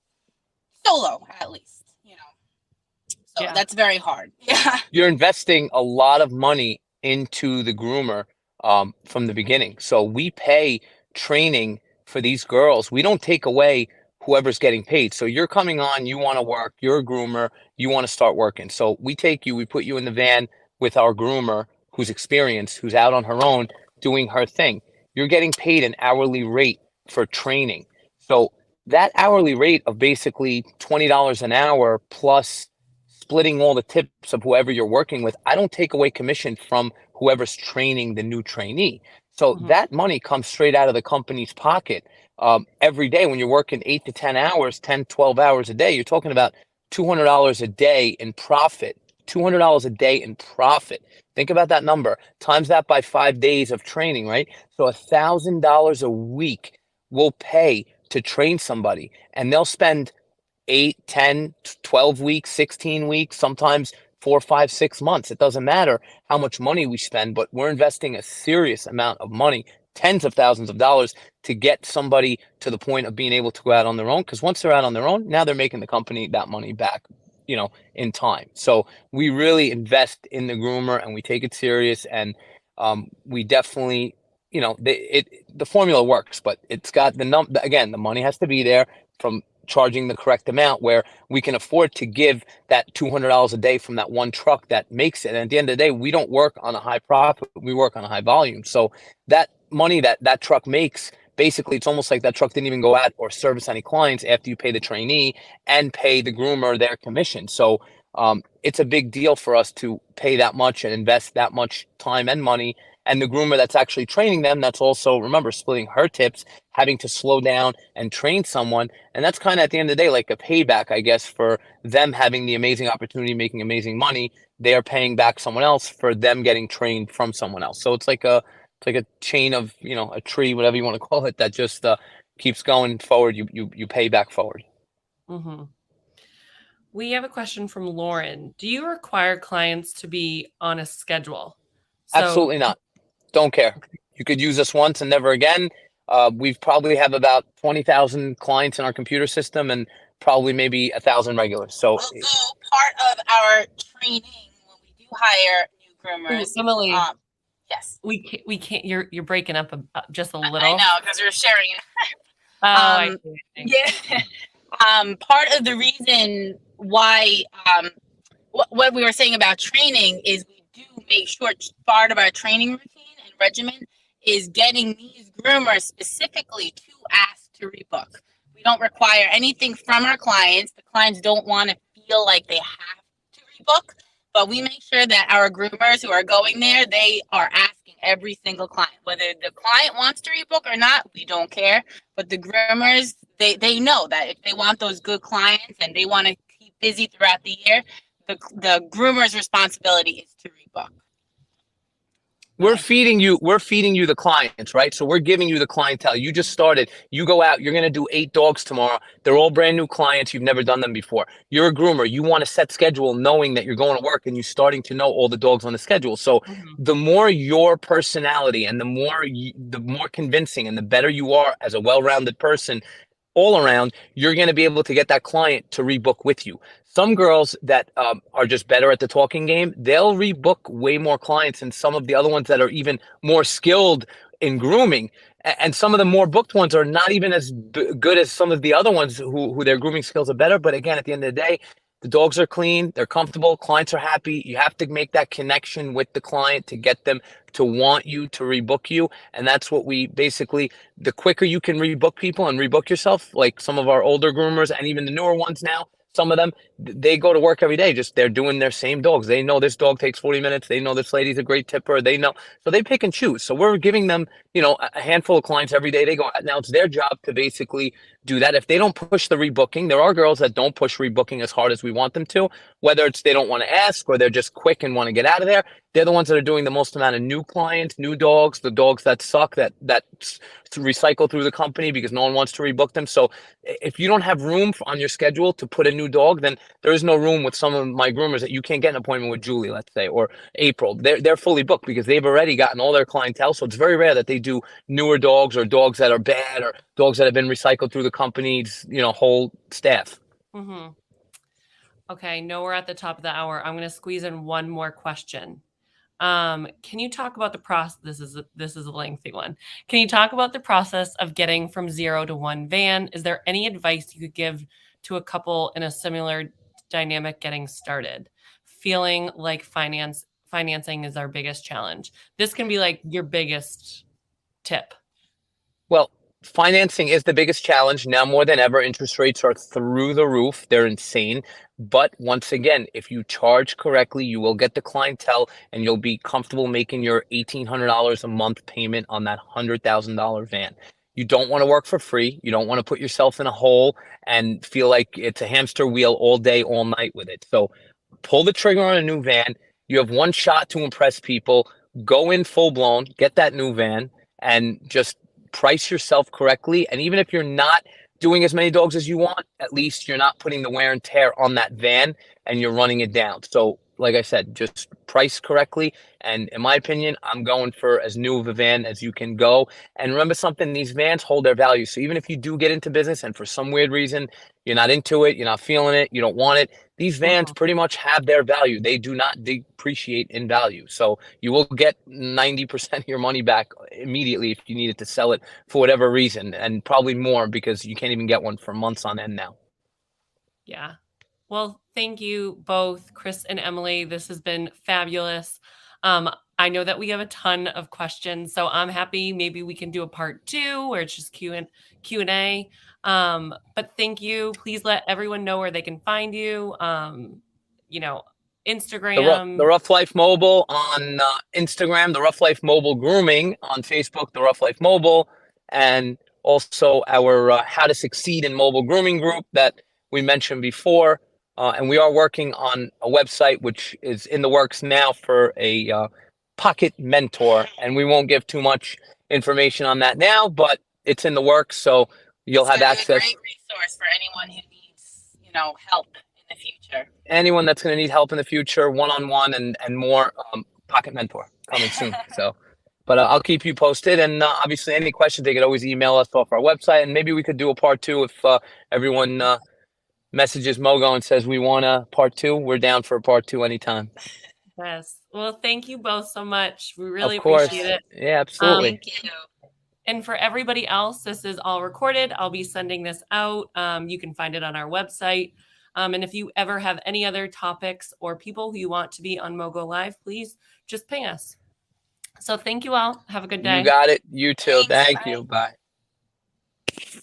solo, at least. So yeah, that's very hard. Yeah. You're investing a lot of money into the groomer from the beginning. So we pay training for these girls. We don't take away whoever's getting paid. So you're coming on, you want to work, you're a groomer, you want to start working. So we put you in the van with our groomer who's experienced, who's out on her own doing her thing. You're getting paid an hourly rate for training. So that hourly rate of basically $20 an hour plus splitting all the tips of whoever you're working with, I don't take away commission from whoever's training the new trainee. So that money comes straight out of the company's pocket. Every day when you're working 8 to 10 hours, 10, 12 hours a day, you're talking about $200 a day in profit. $200 a day in profit. Think about that number. Times that by 5 days of training, right? So $1,000 a week will pay to train somebody, and they'll spend 8, 10, 12 weeks, 16 weeks, sometimes 4, 5, 6 months. It doesn't matter how much money we spend, but we're investing a serious amount of money, tens of thousands of dollars, to get somebody to the point of being able to go out on their own. Because once they're out on their own, now they're making the company that money back, in time. So we really invest in the groomer, and we take it serious, and we definitely, the formula works, but it's got again, the money has to be there from charging the correct amount, where we can afford to give that $200 a day from that one truck that makes it. And at the end of the day, we don't work on a high profit, we work on a high volume. So that money that truck makes, basically, it's almost like that truck didn't even go out or service any clients after you pay the trainee and pay the groomer their commission. So it's a big deal for us to pay that much and invest that much time and money. And the groomer that's actually training them, that's also, remember, splitting her tips, having to slow down and train someone. And that's kind of, at the end of the day, like a payback, I guess, for them having the amazing opportunity, making amazing money. They are paying back someone else for them getting trained from someone else. So it's like a chain of, a tree, whatever you want to call it, that just keeps going forward. You pay back forward. Mm-hmm. We have a question from Lauren. Do you require clients to be on a schedule? Absolutely not. Don't care. You could use us once and never again. We've probably have about 20,000 clients in our computer system, and probably maybe 1,000 regulars. So also, part of our training when we do hire new groomers, Emily, yes, we can't. You're breaking up just a little. I know, because we're sharing it. I see. Yeah. Part of the reason why what we were saying about training is we do make sure part of our training routine and regimen is getting these groomers specifically to ask to rebook. We don't require anything from our clients. The clients don't want to feel like they have to rebook, but we make sure that our groomers who are going there, they are asking every single client. Whether the client wants to rebook or not, we don't care. But the groomers, they know that if they want those good clients and they want to keep busy throughout the year, the groomer's responsibility is to rebook. We're feeding you the clients, right? So we're giving you the clientele. You just started. You go out, you're going to do 8 dogs tomorrow. They're all brand new clients. You've never done them before. You're a groomer. You want to set schedule knowing that you're going to work, and you're starting to know all the dogs on the schedule. So the more your personality and the more convincing and the better you are as a well-rounded person all around, you're going to be able to get that client to rebook with you. Some girls that are just better at the talking game, they'll rebook way more clients than some of the other ones that are even more skilled in grooming. And some of the more booked ones are not even as good as some of the other ones who their grooming skills are better. But again, at the end of the day, the dogs are clean, they're comfortable, clients are happy. You have to make that connection with the client to get them to want you to rebook you. And that's what we basically, the quicker you can rebook people and rebook yourself, like some of our older groomers and even the newer ones now, some of them, they go to work every day, just they're doing their same dogs. They know this dog takes 40 minutes. They know this lady's a great tipper. They know, so they pick and choose. So we're giving them, a handful of clients every day. They go out. Now it's their job to basically do that. If they don't push the rebooking, there are girls that don't push rebooking as hard as we want them to, whether it's they don't want to ask or they're just quick and want to get out of there. They're the ones that are doing the most amount of new clients, new dogs, the dogs that suck, that recycle through the company because no one wants to rebook them. So if you don't have room on your schedule to put a new dog, then there is no room with some of my groomers that you can't get an appointment with Julie, let's say, or April. They're fully booked because they've already gotten all their clientele. So it's very rare that they do newer dogs or dogs that are bad or dogs that have been recycled through the company's, whole staff. Mm-hmm. Okay, no, we're at the top of the hour. I'm going to squeeze in one more question. Can you talk about the process? This is a lengthy one. Can you talk about the process of getting from 0 to 1 van? Is there any advice you could give to a couple in a similar dynamic getting started, feeling like financing is our biggest challenge? This can be like your biggest tip. Well, financing is the biggest challenge now more than ever. Interest rates are through the roof. They're insane. But once again, if you charge correctly, you will get the clientele and you'll be comfortable making your $1,800 a month payment on that $100,000 van. You don't want to work for free. You don't want to put yourself in a hole and feel like it's a hamster wheel all day, all night with it. So pull the trigger on a new van. You have one shot to impress people. Go in full blown, get that new van, and just price yourself correctly. And even if you're not doing as many dogs as you want, at least you're not putting the wear and tear on that van and you're running it down. So like I said, just price correctly. And in my opinion, I'm going for as new of a van as you can go. And remember something, these vans hold their value. So even if you do get into business and for some weird reason, you're not into it, you're not feeling it, you don't want it, these vans pretty much have their value. They do not depreciate in value. So you will get 90% of your money back immediately if you needed to sell it for whatever reason, and probably more because you can't even get one for months on end now. Yeah. Well, thank you both, Chris and Emily. This has been fabulous. I know that we have a ton of questions, so I'm happy maybe we can do a part 2 where it's just Q&A. But thank you. Please let everyone know where they can find you. Instagram. The Ruff Life Mobile on Instagram, the Ruff Life Mobile Grooming on Facebook, the Ruff Life Mobile, and also our How to Succeed in Mobile Grooming group that we mentioned before. And we are working on a website which is in the works now for a pocket mentor. And we won't give too much information on that now, but it's in the works. So you'll have access. It's a great resource for anyone who needs, help in the future. Anyone that's going to need help in the future, one-on-one and more, pocket mentor coming soon. So, but I'll keep you posted. And obviously any questions, they could always email us off our website. And maybe we could do a part 2 if everyone messages MoeGo and says we want a part 2. We're down for a part 2 anytime. Yes. Well, thank you both so much. We really Of course. appreciate it. Yeah, absolutely. Thank you. And for everybody else, this is all recorded. I'll be sending this out. You can find it on our website. And if you ever have any other topics or people who you want to be on MoeGo Live, please just ping us. So thank you all. Have a good day. You got it. You too. Thanks. Thank you. Bye. Bye.